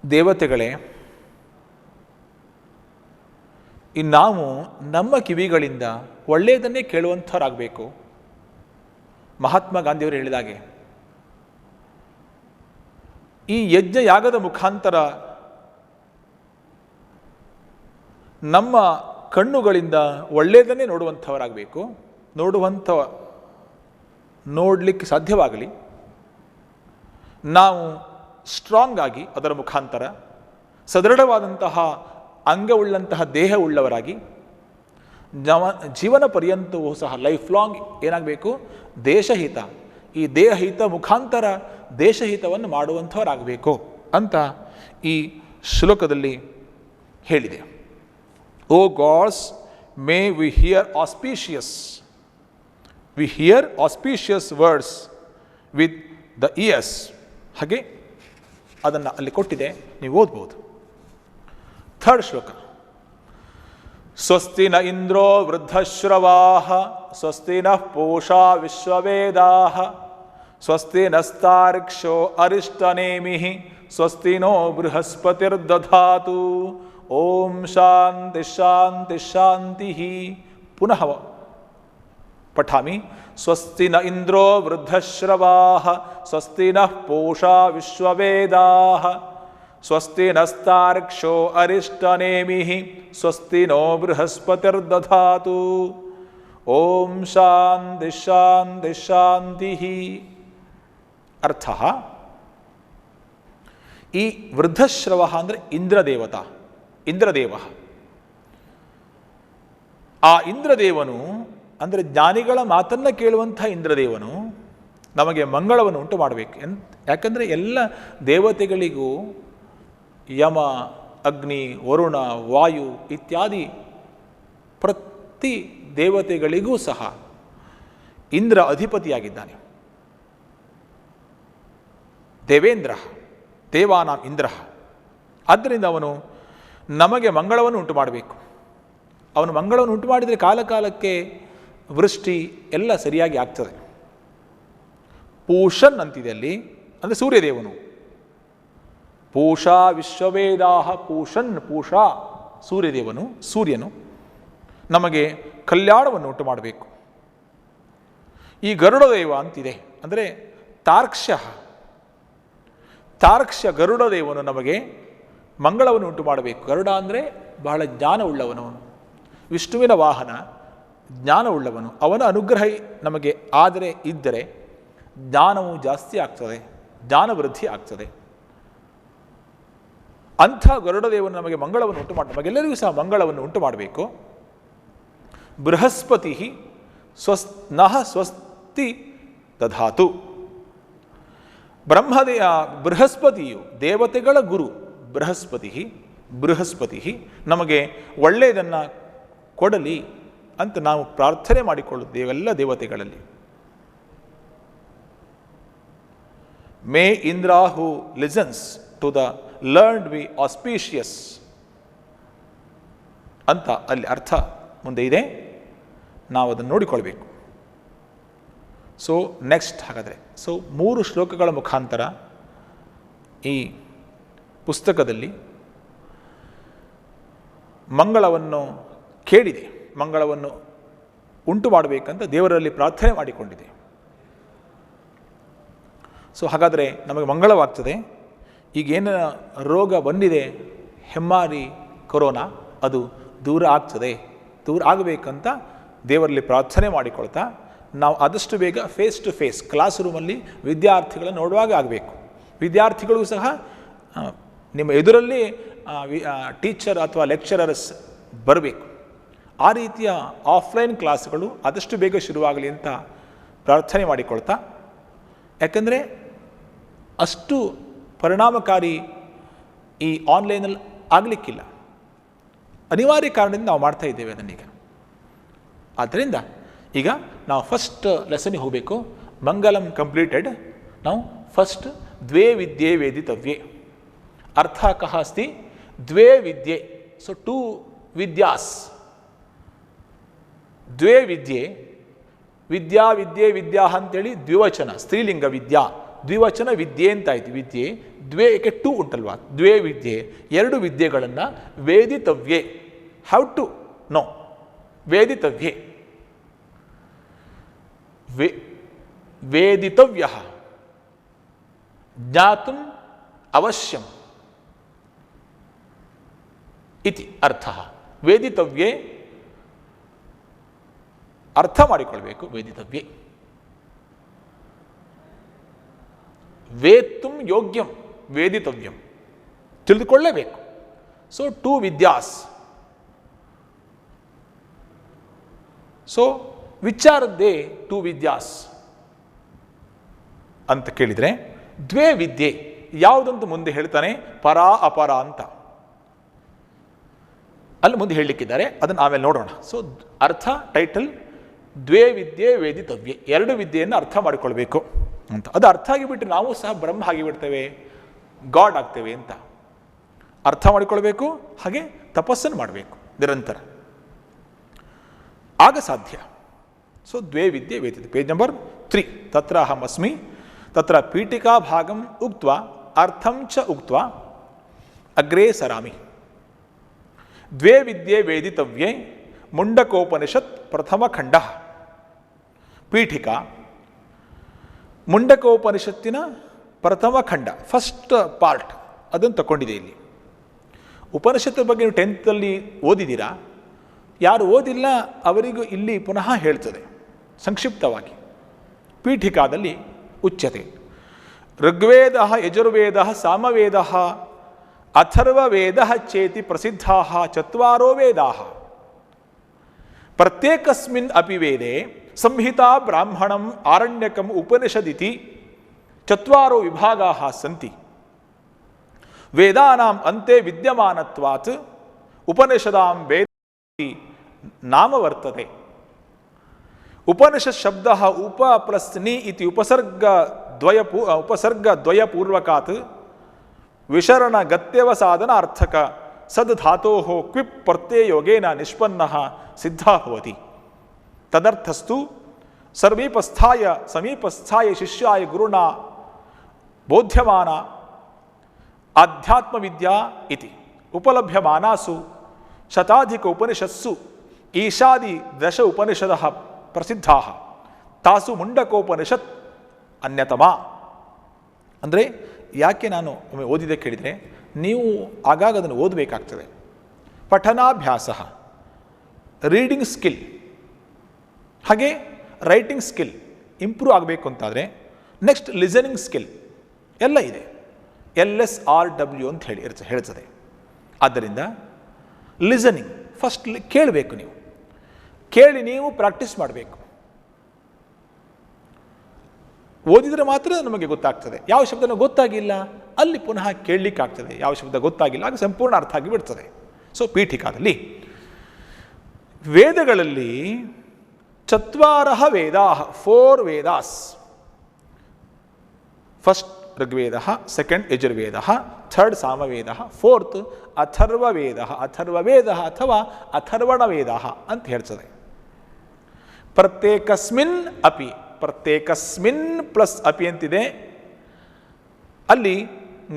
ದೇವತೆಗಳೇ, ನಾವು ನಮ್ಮ ಕಿವಿಗಳಿಂದ ಒಳ್ಳೆಯದನ್ನೇ ಕೇಳುವಂಥವರಾಗಬೇಕು. ಮಹಾತ್ಮ ಗಾಂಧಿಯವರು ಹೇಳಿದಾಗೆ ಈ ಯಜ್ಞ ಯಾಗದ ಮುಖಾಂತರ ನಮ್ಮ ಕಣ್ಣುಗಳಿಂದ ಒಳ್ಳೆಯದನ್ನೇ ನೋಡುವಂಥವರಾಗಬೇಕು. ನೋಡಲಿಕ್ಕೆ ಸಾಧ್ಯವಾಗಲಿ. ನಾವು ಸ್ಟ್ರಾಂಗ್ ಆಗಿ ಅದರ ಮುಖಾಂತರ ಸದೃಢವಾದಂತಹ ಅಂಗವುಳ್ಳಂತಹ ದೇಹವುಳ್ಳವರಾಗಿ ಜೀವನ ಪರ್ಯಂತವೂ ಸಹ ಲೈಫ್ ಲಾಂಗ್ ಏನಾಗಬೇಕು? ದೇಶಹಿತ, ಈ ದೇಹಹಿತ ಮುಖಾಂತರ ದೇಶಹಿತವನ್ನು ಮಾಡುವಂಥವರಾಗಬೇಕು ಅಂತ ಈ ಶ್ಲೋಕದಲ್ಲಿ ಹೇಳಿದೆ. O gods, may we hear auspicious words with the ears. ಹಾಗೆ ಅದನ್ನು ಅಲ್ಲಿ ಕೊಟ್ಟಿದೆ, ನೀವು ಓದ್ಬೋದು. ಥರ್ಡ್ ಶ್ಲೋಕ. ಸ್ವಸ್ತಿ ನ ಇಂದ್ರೋ ವೃದ್ಧಶ್ರವಾಃ ಸ್ವಸ್ತಿ ನಃ ಪೂಷಾ ವಿಶ್ವವೇದಾಃ ಸ್ವಸ್ತಿ ನಸ್ತಾರ್ಕ್ಷ್ಯೋ ಅರಿಷ್ಟನೇಮಿಃ ಸ್ವಸ್ತಿ ನೋ ಬೃಹಸ್ಪತಿರ್ದಧಾತು. ಓಂ ಶಾಂತಿ ಶಾಂತಿ ಶಾಂತಿ. ಪುನಃ ಪಠಾಮಿ. ಸ್ವಸ್ತಿ ನ ಇಂದ್ರೋ ವೃದ್ಧಶ್ರವಾಃ ಸ್ವಸ್ತಿ ನಃ ಪೂಷಾ ವಿಶ್ವವೇದಾಃ ಸ್ವಸ್ತಿ ನಸ್ತಾರ್ಕ್ಷ್ಯೋ ಅರಿಷ್ಟನೇಮಿಃ ಸ್ವಸ್ತಿ ನೋ ಬೃಹಸ್ಪತಿರ್ದಧಾತು. ಓಂ ಶಾಂತಿ ಶಾಂತಿ ಶಾಂತಿ. ಅರ್ಥಃ, ಈ ವೃದ್ಧಶ್ರವ ಅಂದರೆ ಇಂದ್ರದೇವ. ಆ ಇಂದ್ರದೇವನು ಅಂದರೆ ಜ್ಞಾನಿಗಳ ಮಾತನ್ನು ಕೇಳುವಂಥ ಇಂದ್ರದೇವನು ನಮಗೆ ಮಂಗಳವನ್ನು ಉಂಟು ಮಾಡಬೇಕು. ಯಾಕಂದರೆ ಎಲ್ಲ ದೇವತೆಗಳಿಗೂ ಯಮ, ಅಗ್ನಿ, ವರುಣ, ವಾಯು ಇತ್ಯಾದಿ ಪ್ರತಿ ದೇವತೆಗಳಿಗೂ ಸಹ ಇಂದ್ರ ಅಧಿಪತಿಯಾಗಿದ್ದಾನೆ. ದೇವೇಂದ್ರ ದೇವಾನಾಂ ಇಂದ್ರ. ಆದ್ದರಿಂದ ಅವನು ನಮಗೆ ಮಂಗಳವನ್ನು ಉಂಟು ಮಾಡಬೇಕು. ಅವನು ಮಂಗಳವನ್ನು ಉಂಟು ಮಾಡಿದರೆ ಕಾಲಕಾಲಕ್ಕೆ ವೃಷ್ಟಿ ಎಲ್ಲ ಸರಿಯಾಗಿ ಆಗ್ತದೆ. ಪೂಷನ್ ಅಂತಿದೆ ಅಲ್ಲಿ, ಅಂದರೆ ಸೂರ್ಯದೇವನು. ಪೂಷಾ ವಿಶ್ವವೇದಾಹ. ಪೂಷಾ ಸೂರ್ಯನು ನಮಗೆ ಕಲ್ಯಾಣವನ್ನು ಉಂಟು ಮಾಡಬೇಕು. ಈ ಗರುಡದೇವ ಅಂತಿದೆ, ಅಂದರೆ ತಾರ್ಕ್ಷ್ಯ ಗರುಡದೇವನು ನಮಗೆ ಮಂಗಳವನ್ನು ಉಂಟು ಮಾಡಬೇಕು. ಗರುಡ ಅಂದರೆ ಬಹಳ ಜ್ಞಾನವುಳ್ಳವನು, ವಿಷ್ಣುವಿನ ವಾಹನ, ಜ್ಞಾನವುಳ್ಳವನು. ಅವನ ಅನುಗ್ರಹ ನಮಗೆ ಇದ್ದರೆ ಜ್ಞಾನವು ಜಾಸ್ತಿ ಆಗ್ತದೆ, ಜ್ಞಾನ ವೃದ್ಧಿ ಆಗ್ತದೆ. ಅಂಥ ಗರುಡದೇವನು ನಮಗೆ ಮಂಗಳವನ್ನು ಉಂಟು ಮಾಡಿ ನಮಗೆಲ್ಲರಿಗೂ ಸಹ ಮಂಗಳವನ್ನು ಉಂಟು ಮಾಡಬೇಕು. ಬೃಹಸ್ಪತಿ ಸ್ವಸ್ತಿ ದಧಾತು. ಬೃಹಸ್ಪತಿಯು ದೇವತೆಗಳ ಗುರು. ಬೃಹಸ್ಪತಿ ನಮಗೆ ಒಳ್ಳೆಯದನ್ನು ಕೊಡಲಿ ಅಂತ ನಾವು ಪ್ರಾರ್ಥನೆ ಮಾಡಿಕೊಳ್ಳುತ್ತೇವೆ ಎಲ್ಲ ದೇವತೆಗಳಲ್ಲಿ. May Indra who listens to the learned be auspicious ಅಂತ ಅಲ್ಲಿ ಅರ್ಥ ಮುಂದೆ ಇದೆ. ನಾವು ಅದನ್ನು ನೋಡಿಕೊಳ್ಬೇಕು. ಸೊ ನೆಕ್ಸ್ಟ್ ಹಾಗಾದರೆ 3 ಶ್ಲೋಕಗಳ ಮುಖಾಂತರ ಈ ಪುಸ್ತಕದಲ್ಲಿ ಮಂಗಳವನ್ನು ಕೇಳಿದೆ, ಮಂಗಳವನ್ನು ಉಂಟು ಮಾಡಬೇಕಂತ ದೇವರಲ್ಲಿ ಪ್ರಾರ್ಥನೆ ಮಾಡಿಕೊಂಡಿದೆ. ಸೊ ಹಾಗಾದರೆ ನಮಗೆ ಮಂಗಳವಾಗ್ತದೆ. ಈಗೇನು ರೋಗ ಬಂದಿದೆ, ಹೆಮ್ಮಾರಿ ಕೊರೋನಾ, ಅದು ದೂರ ಆಗಬೇಕಂತ ದೇವರಲ್ಲಿ ಪ್ರಾರ್ಥನೆ ಮಾಡಿಕೊಳ್ತಾ ನಾವು ಆದಷ್ಟು ಬೇಗ ಫೇಸ್ ಟು ಫೇಸ್ ಕ್ಲಾಸ್ ರೂಮಲ್ಲಿ ವಿದ್ಯಾರ್ಥಿಗಳನ್ನು ನೋಡುವಾಗ ಆಗಬೇಕು. ವಿದ್ಯಾರ್ಥಿಗಳು ಸಹ ನಿಮ್ಮ ಎದುರಲ್ಲಿ ಟೀಚರ್ ಅಥವಾ ಲೆಕ್ಚರರ್ಸ್ ಬರಬೇಕು. ಆ ರೀತಿಯ ಆಫ್ಲೈನ್ ಕ್ಲಾಸ್ಗಳು ಆದಷ್ಟು ಬೇಗ ಶುರುವಾಗಲಿ ಅಂತ ಪ್ರಾರ್ಥನೆ ಮಾಡಿಕೊಳ್ತಾ, ಯಾಕಂದರೆ ಅಷ್ಟು ಪರಿಣಾಮಕಾರಿ ಈ ಆನ್ಲೈನಲ್ಲಿ ಆಗಲಿಕ್ಕಿಲ್ಲ. ಅನಿವಾರ್ಯ ಕಾರಣದಿಂದ ನಾವು ಮಾಡ್ತಾ ಇದ್ದೇವೆ ಅದನ್ನೀಗ. ಆದ್ದರಿಂದ ಈಗ ನಾವು ಫಸ್ಟ್ ಲೆಸನ್ಗೆ ಹೋಗಬೇಕು. ಮಂಗಲಂ ಕಂಪ್ಲೀಟೆಡ್. ನಾವು ಫಸ್ಟ್ ದ್ವೇ ವಿದ್ಯೆ ವೇದಿತವ್ಯೆ. ಅರ್ಥ ಕಃ ಅಸ್ತಿ ದ್ವೇ ವಿದ್ಯೆ. ಸೊ 2 ವಿದ್ಯಾಸ್. ದ್ವೇ ವಿದ್ಯೆ ವಿದ್ಯಾ ವಿದ್ಯೆ ವಿದ್ಯಾ ಅಂತೇಳಿ ದ್ವಿವಚನ, ಸ್ತ್ರೀಲಿಂಗ ವಿದ್ಯಾ, ದ್ವಿವಚನ ವಿದ್ಯೆ ಅಂತಾಯ್ತು. ವಿದ್ಯೆ ದ್ವೇ, ಏಕೆ ಟು ಉಂಟಲ್ವಾ, ದ್ವೇ ವಿದ್ಯೆ, ಎರಡು ವಿದ್ಯೆಗಳನ್ನು ವೇದಿತವ್ಯೆ, ಹೌ ಟು ನೋ, ವೇದಿತವ್ಯೆ, ವೇದಿತವ್ಯ, ಜ್ಞಾತುಂ ಅವಶ್ಯಂ ಇತಿ ಅರ್ಥ. ವೇದಿತವ್ಯೆ, ಅರ್ಥ ಮಾಡಿಕೊಳ್ಬೇಕು. ವೇದಿತವ್ಯೆ ವೇತ್ತುಂ ಯೋಗ್ಯಂ, ವೇದಿತವ್ಯಂ, ತಿಳಿದುಕೊಳ್ಳಬೇಕು. ಸೊ ಟು ವಿದ್ಯಾಸ್. ಸೊ ವಿಚಾರದ್ದೇ ಟು ವಿದ್ಯಾಸ್ ಅಂತ ಕೇಳಿದರೆ, ದ್ವೇ ವಿದ್ಯೆ ಯಾವುದಂತ ಮುಂದೆ ಹೇಳ್ತಾನೆ, ಪರ ಅಪರ ಅಂತ ಅಲ್ಲಿ ಮುಂದೆ ಹೇಳಲಿಕ್ಕಿದ್ದಾರೆ, ಅದನ್ನು ಆಮೇಲೆ ನೋಡೋಣ. ಸೊ ಅರ್ಥ, ಟೈಟಲ್ ದ್ವೇ ವಿದ್ಯೆ ವೇದಿತವ್ಯೆ, ಎರಡು ವಿದ್ಯೆಯನ್ನು ಅರ್ಥ ಮಾಡಿಕೊಳ್ಬೇಕು ಅಂತ. ಅದು ಅರ್ಥ ಆಗಿಬಿಟ್ಟು ನಾವು ಸಹ ಬ್ರಹ್ಮ ಆಗಿಬಿಡ್ತೇವೆ, ಗಾಡ್ ಆಗ್ತೇವೆ ಅಂತ ಅರ್ಥ ಮಾಡಿಕೊಳ್ಬೇಕು. ಹಾಗೆ ತಪಸ್ಸನ್ನು ಮಾಡಬೇಕು ನಿರಂತರ, ಆಗ ಸಾಧ್ಯ. ಸೊ ದ್ವೇ ವಿದ್ಯೆ ವೇದಿತ. Page number 3. ತತ್ರ ಅಹಮಸ್ಮಿ ತತ್ರ ಪೀಠಿಕಾ ಭಾಗಂ ಉಕ್ತ್ವಾ ಅರ್ಥಂ ಚ ಉಕ್ತ್ವಾ ಅಗ್ರೇ ಸರಾಮಿ. ದ್ವೇ ವಿದ್ಯೆ ವೇದಿತವ್ಯೆ ಮುಂಡಕೋಪನಿಷತ್ ಪ್ರಥಮ ಖಂಡ. ಪೀಠಿಕಾ ಮುಂಡಕೋಪನಿಷತ್ತಿನ ಪ್ರಥಮ ಖಂಡ, ಫಸ್ಟ್ ಪಾರ್ಟ್, ಅದನ್ನು ತಗೊಂಡಿದೆ ಇಲ್ಲಿ. ಉಪನಿಷತ್ತು ಬಗ್ಗೆ ನೀವು 10th ಓದಿದ್ದೀರಾ? ಯಾರು ಓದಿಲ್ಲ ಅವರಿಗೂ ಇಲ್ಲಿ ಪುನಃ ಹೇಳ್ತದೆ ಸಂಕ್ಷಿಪ್ತವಾಗಿ. ಪೀಠಿಕಾದಲ್ಲಿ ಉಚ್ಯತೆ ಋಗ್ವೇದ ಯಜುರ್ವೇದ ಸಾಮವೇದ ಅಥರ್ವವೇದ ಚೇತಿ ಪ್ರಸಿದ್ಧಾ ಚತ್ವಾರೋ ವೇದಾ. ಪ್ರತ್ಯೇಕಸ್ಮಿನ್ ಅಪಿ ವೇದೆ ಸಂಹಿತಾ ಬ್ರಾಹ್ಮಣಂ ಆರಣ್ಯಕಂ ಉಪನಿಷದಿತಿ ಚತ್ವಾರೋ ವಿಭಾಗಾ ಸಂತಿ. ವೇದಾನಾಂ ಅಂತೆ ವಿದ್ಯಮಾನತ್ವಾತ್ ಉಪನಿಷದಾಂ ವೇದ ನಾಮ ವರ್ತತೆ. ಉಪನಿಷತ್ ಶಬ್ದ ಉಪ ಪ್ಲಸ್ ನಿ ಇತಿ ಉಪಸರ್ಗದ್ವಯಪೂರ್ವಕಾತ್ ವಿಶರಣ ಗತ್ಯವಸಾಧನ ಅರ್ಥಕ ಸದ್ ಧಾತೋ ಕ್ವಿಪ್ ಪ್ರತ್ಯಯೋಗೇನ ನಿಷ್ಪನ್ನ ಸಿದ್ಧ ಭವತಿ. ತದರ್ಥಸ್ತು ಸಮೀಪಸ್ಥಾಯ ಶಿಷ್ಯಾಯ ಗುರುಣಾ ಬೋಧ್ಯಮಾನ ಆಧ್ಯಾತ್ಮವಿದ್ಯಾ ಇತಿ ಉಪಲಭ್ಯಮಾನಾಸು ಶತಾಧಿಕ ಉಪನಿಷತ್ಸು ಈಶಾದಿ ದಶ ಉಪನಿಷದಃ ಪ್ರಸಿದ್ಧಾ ತಾಸು ಮುಂಡಕೋಪನಿಷತ್ ಅನ್ಯತಮ. ಅಂದರೆ ಯಾಕೆ ನಾನು ಓದಿದೆ ಕೇಳಿದರೆ, ನೀವು ಆಗಾಗ ಅದನ್ನು ಓದಬೇಕಾಗ್ತದೆ. ಪಠನಾಭ್ಯಾಸ, ರೀಡಿಂಗ್ ಸ್ಕಿಲ್, ಹಾಗೆ ರೈಟಿಂಗ್ ಸ್ಕಿಲ್ ಇಂಪ್ರೂವ್ ಆಗಬೇಕು ಅಂತಾದರೆ ನೆಕ್ಸ್ಟ್ ಲಿಸನಿಂಗ್ ಸ್ಕಿಲ್ ಎಲ್ಲ ಇದೆ. LSRW ಅಂತ ಹೇಳ್ತದೆ. ಆದ್ದರಿಂದ ಲಿಸನಿಂಗ್ ಫಸ್ಟ್ ಕೇಳಬೇಕು. ನೀವು ಕೇಳಿ ನೀವು ಪ್ರಾಕ್ಟೀಸ್ ಮಾಡಬೇಕು. ಓದಿದರೆ ಮಾತ್ರ ನಮಗೆ ಗೊತ್ತಾಗ್ತದೆ. ಯಾವ ಶಬ್ದ ಗೊತ್ತಾಗಿಲ್ಲ ಅಲ್ಲಿ ಪುನಃ ಕೇಳಲಿಕ್ಕಾಗ್ತದೆ. ಯಾವ ಶಬ್ದ ಗೊತ್ತಾಗಿಲ್ಲ ಆಗ ಸಂಪೂರ್ಣ ಅರ್ಥ ಆಗಿಬಿಡ್ತದೆ. ಸೊ ಪೀಠಿಕಾದಲ್ಲಿ ವೇದಗಳಲ್ಲಿ ಚತ್ವಾರ ವೇದಾ, 4 Vedas. First Rigveda, second Yajurveda, third Samaveda, fourth Atharvaveda. Atharvaveda ಅಥವಾ ಅಥರ್ವಣ ವೇದ ಅಂತ ಹೇಳ್ತದೆ. ಪ್ರತ್ಯೇಕಸ್ಮಿನ್ ಅಪಿ, ಪ್ರತ್ಯೇಕಸ್ಮಿನ್ ಪ್ಲಸ್ ಅಪಿ ಅಂತಿದೆ. ಅಲ್ಲಿ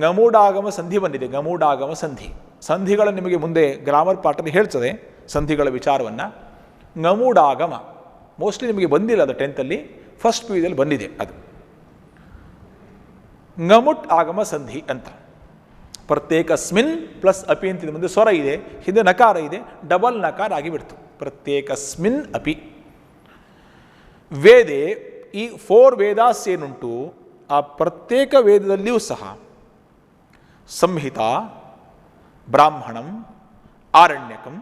ಗಮೂಢಾಗಮ ಸಂಧಿ ಬಂದಿದೆ. ಗಮೂಢಾಗಮ ಸಂಧಿ, ಸಂಧಿಗಳು ನಿಮಗೆ ಮುಂದೆ ಗ್ರಾಮರ್ ಪಾಠದಲ್ಲಿ ಹೇಳ್ತದೆ ಸಂಧಿಗಳ ವಿಚಾರವನ್ನು. ಗಮೂಢಾಗಮ ಮೋಸ್ಟ್ಲಿ ನಿಮಗೆ ಬಂದಿಲ್ಲ, ಅದು 10th ಫಸ್ಟ್ PUದಲ್ಲಿ ಬಂದಿದೆ. ಅದು ಗಮುಟ್ ಆಗಮ ಸಂಧಿ ಅಂತ. ಪ್ರತ್ಯೇಕಸ್ಮಿನ್ ಪ್ಲಸ್ ಅಪಿ ಅಂತಿದೆ, ಮುಂದೆ ಸ್ವರ ಇದೆ, ಹಿಂದೆ ನಕಾರ ಇದೆ, ಡಬಲ್ ನಕಾರ ಆಗಿಬಿಡ್ತು. ಪ್ರತ್ಯೇಕಸ್ಮಿನ್ ಅಪಿ. ವೇದೆ ಈ 4 ವೇದಾಸ್ ಏನುಂಟು ಆ ಪ್ರತ್ಯೇಕ ವೇದದಲ್ಲಿಯೂ ಸಹ ಸಂಹಿತಾ, ಬ್ರಾಹ್ಮಣಂ, ಆರಣ್ಯಕಂ,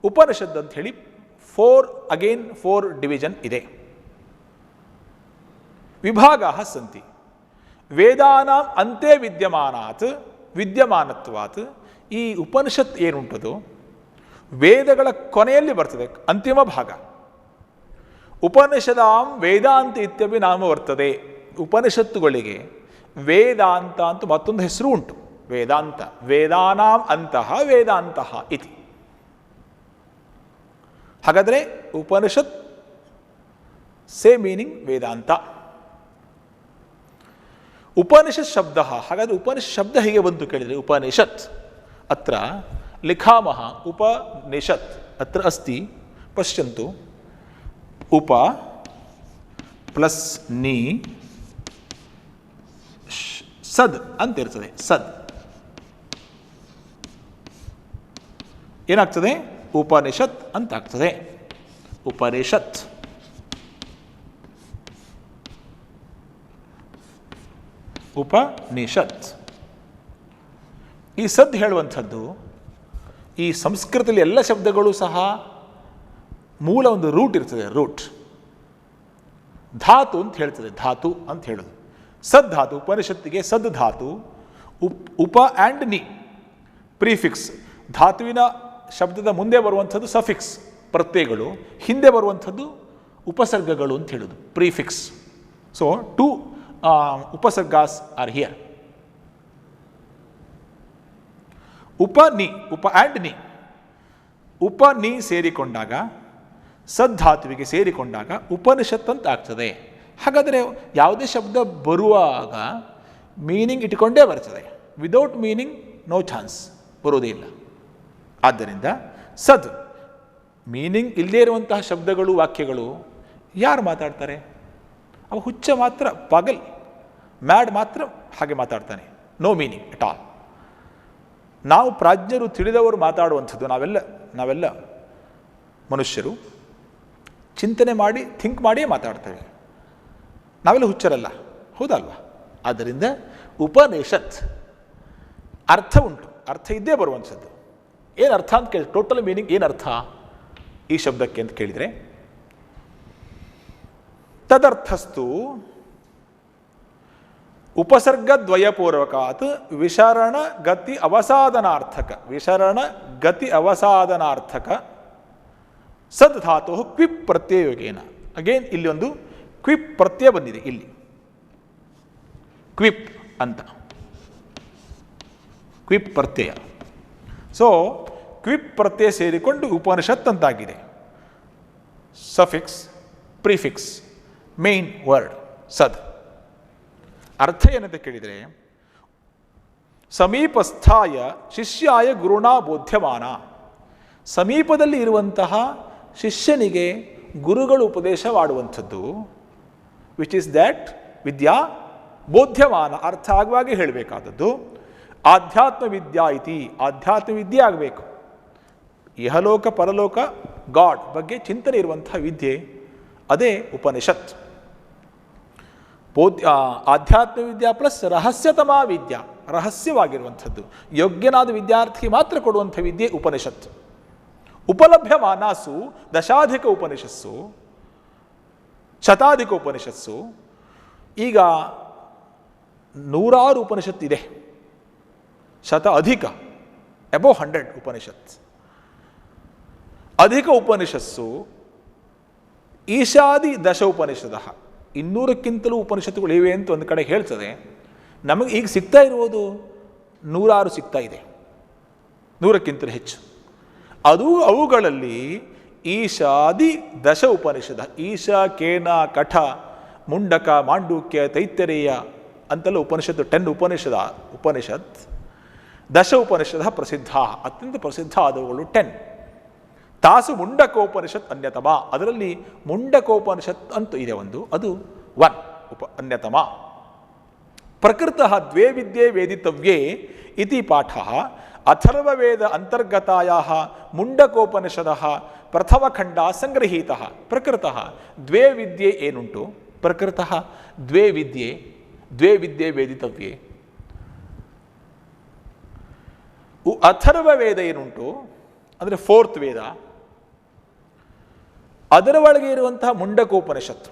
ಉಪನಿಷದ್ ಅಂತ ಹೇಳಿ 4 ಡಿವಿಷನ್ ಇದೆ. ವಿಭಾಗ ಸಂತಿ. ವೇದಾನಾಂ ಅಂತೆ ವಿದ್ಯಮಾನತ್ವಾತ್. ಈ ಉಪನಿಷತ್ ಏನುಂಟದು ವೇದಗಳ ಕೊನೆಯಲ್ಲಿ ಬರ್ತದೆ, ಅಂತಿಮ ಭಾಗ. ಉಪನಿಷದಾಂ ವೇದಾಂತ ಇತ್ಯಪಿ ನಾಮ ವರ್ತದೆ. ಉಪನಿಷತ್ತುಗಳಿಗೆ ವೇದಾಂತ ಅಂತ ಮತ್ತೊಂದು ಹೆಸರು ಉಂಟು. ವೇದಾಂತ, ವೇದಾನಾಂ ಅಂತಃ ವೇದಾಂತಃ ಇತಿ. ಹಾಗಾದರೆ ಉಪನಿಷತ್ ಸೇಮ್ ಮೀನಿಂಗ್ ವೇದಾಂತ. ಉಪನಿಷತ್ ಶಬ್ದ, ಹಾಗಾದರೆ ಉಪನಿಷತ್ ಶಬ್ದ ಹೇಗೆ ಬಂತು ಕೇಳಿದರೆ, ಉಪನಿಷತ್ ಅತ್ರ ಲಿಖಾಮಹ ಉಪನಿಷತ್ ಅತ್ರ ಅಸ್ತಿ ಪಶ್ಯಂತು, ಉಪ ಪ್ಲಸ್ ನಿ ಸದ್ ಅಂತ ಇರ್ತದೆ. ಸದ್ ಏನಾಗ್ತದೆ, ಉಪನಿಷತ್ ಅಂತ ಆಗ್ತದೆ. ಉಪನಿಷತ್ ಉಪನಿಷತ್. ಈ ಸದ್ ಹೇಳುವಂಥದ್ದು ಈ ಸಂಸ್ಕೃತದಲ್ಲಿ ಎಲ್ಲ ಶಬ್ದಗಳು ಸಹ ಮೂಲ ಒಂದು ರೂಟ್ ಇರ್ತದೆ. ರೂಟ್ ಧಾತು ಅಂತ ಹೇಳ್ತದೆ, ಧಾತು ಅಂತ ಹೇಳೋದು. ಸದ್ ಧಾತು, ಉಪನಿಷತ್ತಿಗೆ ಸದ್ ಧಾತು. ಉಪ ಆ್ಯಂಡ್ ನಿ ಪ್ರಿಫಿಕ್ಸ್, ಧಾತುವಿನ ಶಬ್ದದ ಮುಂದೆ ಬರುವಂಥದ್ದು ಸಫಿಕ್ಸ್ ಪ್ರತ್ಯಯಗಳು, ಹಿಂದೆ ಬರುವಂಥದ್ದು ಉಪಸರ್ಗಗಳು ಅಂತ ಹೇಳೋದು ಪ್ರಿಫಿಕ್ಸ್. ಸೊ ಟು ಉಪಸರ್ಗಾಸ್ ಆರ್ ಹಿಯರ್. ಉಪ ನಿ, ಉಪ ಆ್ಯಂಡ್ ನಿ, ಉಪ ನಿ ಸೇರಿಕೊಂಡಾಗ ಸದ್ಧಾತುವಿಗೆ ಸೇರಿಕೊಂಡಾಗ ಉಪನಿಷತ್ ಅಂತ ಆಗ್ತದೆ. ಹಾಗಾದರೆ ಯಾವುದೇ ಶಬ್ದ ಬರುವಾಗ ಮೀನಿಂಗ್ ಇಟ್ಕೊಂಡೇ ಬರ್ತದೆ. ವಿದೌಟ್ ಮೀನಿಂಗ್ ನೋ ಚಾನ್ಸ್, ಬರೋದೇ ಇಲ್ಲ. ಆದ್ದರಿಂದ ಸದ್ ಮೀನಿಂಗ್ ಇಲ್ಲದೇ ಇರುವಂತಹ ಶಬ್ದಗಳು, ವಾಕ್ಯಗಳು ಯಾರು ಮಾತಾಡ್ತಾರೆ? ಅವ ಹುಚ್ಚ ಮಾತ್ರ, ಪಾಗಲ್ ಮ್ಯಾಡ್ ಮಾತ್ರ ಹಾಗೆ ಮಾತಾಡ್ತಾನೆ. No meaning at all. ನಾವು ಪ್ರಾಜ್ಞರು, ತಿಳಿದವರು ಮಾತಾಡುವಂಥದ್ದು, ನಾವೆಲ್ಲ ಮನುಷ್ಯರು ಚಿಂತನೆ ಮಾಡಿ ಥಿಂಕ್ ಮಾಡಿಯೇ ಮಾತಾಡ್ತೇವೆ. ನಾವೆಲ್ಲ ಹುಚ್ಚರಲ್ಲ, ಹೌದಲ್ವಾ? ಆದ್ದರಿಂದ ಉಪನಿಷತ್ ಅರ್ಥ ಉಂಟು, ಅರ್ಥ ಇದ್ದೇ ಬರುವಂಥದ್ದು. ಏನು ಅರ್ಥ ಅಂತ ಕೇಳಿ, ಟೋಟಲ್ ಮೀನಿಂಗ್ ಏನು ಅರ್ಥ ಈ ಶಬ್ದಕ್ಕೆ ಅಂತ ಕೇಳಿದರೆ, ತದರ್ಥಸ್ತು ಉಪಸರ್ಗದ್ವಯಪೂರ್ವಕಾತ್ ವಿಶರಣ ಗತಿ ಅವಸಾದನಾರ್ಥಕ, ವಿಶರಣ ಗತಿ ಅವಸಾದನಾರ್ಥಕ ಸದ್ ಧಾತು ಕ್ವಿಪ್ ಪ್ರತ್ಯಯೋಗೇನ. ಅಗೇನ್ ಇಲ್ಲಿ ಒಂದು ಕ್ವಿಪ್ ಪ್ರತ್ಯಯ ಬಂದಿದೆ, ಇಲ್ಲಿ ಕ್ವಿಪ್ ಅಂತ, ಕ್ವಿಪ್ ಪ್ರತ್ಯಯ. ಸೊ ಕ್ವಿಪ್ ಪ್ರತ್ಯಯ ಸೇರಿಕೊಂಡು ಉಪನಿಷತ್ ಅಂತಾಗಿದೆ. ಸಫಿಕ್ಸ್, ಪ್ರಿಫಿಕ್ಸ್, ಮೇನ್ ವರ್ಡ್ ಸದ್. ಅರ್ಥ ಏನಂತ ಕೇಳಿದರೆ, ಸಮೀಪಸ್ಥಾಯ ಶಿಷ್ಯಾಯ ಗುರುಣಾ ಬೋಧ್ಯಮಾನ, ಸಮೀಪದಲ್ಲಿ ಇರುವಂತಹ ಶಿಷ್ಯನಿಗೆ ಗುರುಗಳು ಉಪದೇಶ ಮಾಡುವಂಥದ್ದು. ವಿಚ್ ಇಸ್ ದ್ಯಾಟ್ ವಿದ್ಯಾ ಬೋಧ್ಯಮಾನ, ಅರ್ಥ ಆಗುವಾಗೆ ಹೇಳಬೇಕಾದದ್ದು. ಆಧ್ಯಾತ್ಮ ವಿದ್ಯಾ ಇತಿ, ಆಧ್ಯಾತ್ಮ ವಿದ್ಯೆ ಆಗಬೇಕು. ಇಹಲೋಕ ಪರಲೋಕ ಗಾಡ್ ಬಗ್ಗೆ ಚಿಂತನೆ ಇರುವಂತಹ ವಿದ್ಯೆ, ಅದೇ ಉಪನಿಷತ್. ಆಧ್ಯಾತ್ಮ ವಿದ್ಯಾ ಪ್ಲಸ್ ರಹಸ್ಯತಮ ವಿದ್ಯಾ, ರಹಸ್ಯವಾಗಿರುವಂಥದ್ದು, ಯೋಗ್ಯನಾದ ವಿದ್ಯಾರ್ಥಿ ಮಾತ್ರ ಕೊಡುವಂಥ ವಿದ್ಯೆ ಉಪನಿಷತ್. ಉಪಲಭ್ಯಮಾನಾಸು ದಶಾಧಿಕ ಉಪನಿಷತ್ಸು, ಶತಾಧಿಕ ಉಪನಿಷತ್ಸು. ಈಗ 100 ಉಪನಿಷತ್ತಿದೆ, ಶತ ಅಧಿಕ, ಅಬೌವ್ 100 ಉಪನಿಷತ್. ಅಧಿಕ ಉಪನಿಷತ್ಸು ಈಶಾದಿ ದಶ ಉಪನಿಷದ, 200ಕ್ಕಿಂತಲೂ ಉಪನಿಷತ್ತುಗಳು ಇವೆ ಅಂತ ಒಂದು ಕಡೆ ಹೇಳ್ತದೆ. ನಮಗೆ ಈಗ ಸಿಗ್ತಾ ಇರುವುದು 106 ಸಿಗ್ತಾ ಇದೆ, 100ಕ್ಕಿಂತಲೂ ಹೆಚ್ಚು. ಅವುಗಳಲ್ಲಿ ಈಶಾದಿ ದಶ ಉಪನಿಷದ, ಈಶ, ಕೇನ, ಕಠ, ಮುಂಡಕ, ಮಾಂಡೂಕ್ಯ, ತೈತ್ತರೇಯ ಅಂತೆಲ್ಲ ಉಪನಿಷತ್ತು 10 ಉಪನಿಷತ್. ದಶ ಉಪನಿಷದ ಪ್ರಸಿದ್ಧ, ಅತ್ಯಂತ ಪ್ರಸಿದ್ಧ ಆದವುಗಳು 10. ತಾಸು ಮುಂಡಕೋಪನಿಷತ್ ಅನ್ಯತಮ, ಅದರಲ್ಲಿ ಮುಂಡಕೋಪನಿಷತ್ ಅಂತ ಇದೆ ಒಂದು, ಅದು 1 ಅನ್ಯತಮ. ಪ್ರಕೃತಃ ದ್ವೇ ವಿದ್ಯೆ ವೇದಿತವ್ಯೇ ಇತಿ ಪಾಠಃ ಅಥರ್ವವೇದ ಅಂತರ್ಗತಾಯಾಃ ಮುಂಡಕೋಪನಿಷದಃ ಪ್ರಥಮಖಂಡ ಸಂಗೃಹೀತಃ. ಪ್ರಕೃತಃ ದ್ವೇ ವಿದ್ಯೆ ಏನುಂಟು, ಪ್ರಕೃತಃ ದ್ವೇ ವಿದ್ಯೆ ವೇದಿತವ್ಯೇ. ಅಥರ್ವ ವೇದ ಏನುಂಟು ಅಂದರೆ 4th ವೇದ, ಅದರ ಒಳಗೆ ಇರುವಂತಹ ಮುಂಡಕೋಪನಿಷತ್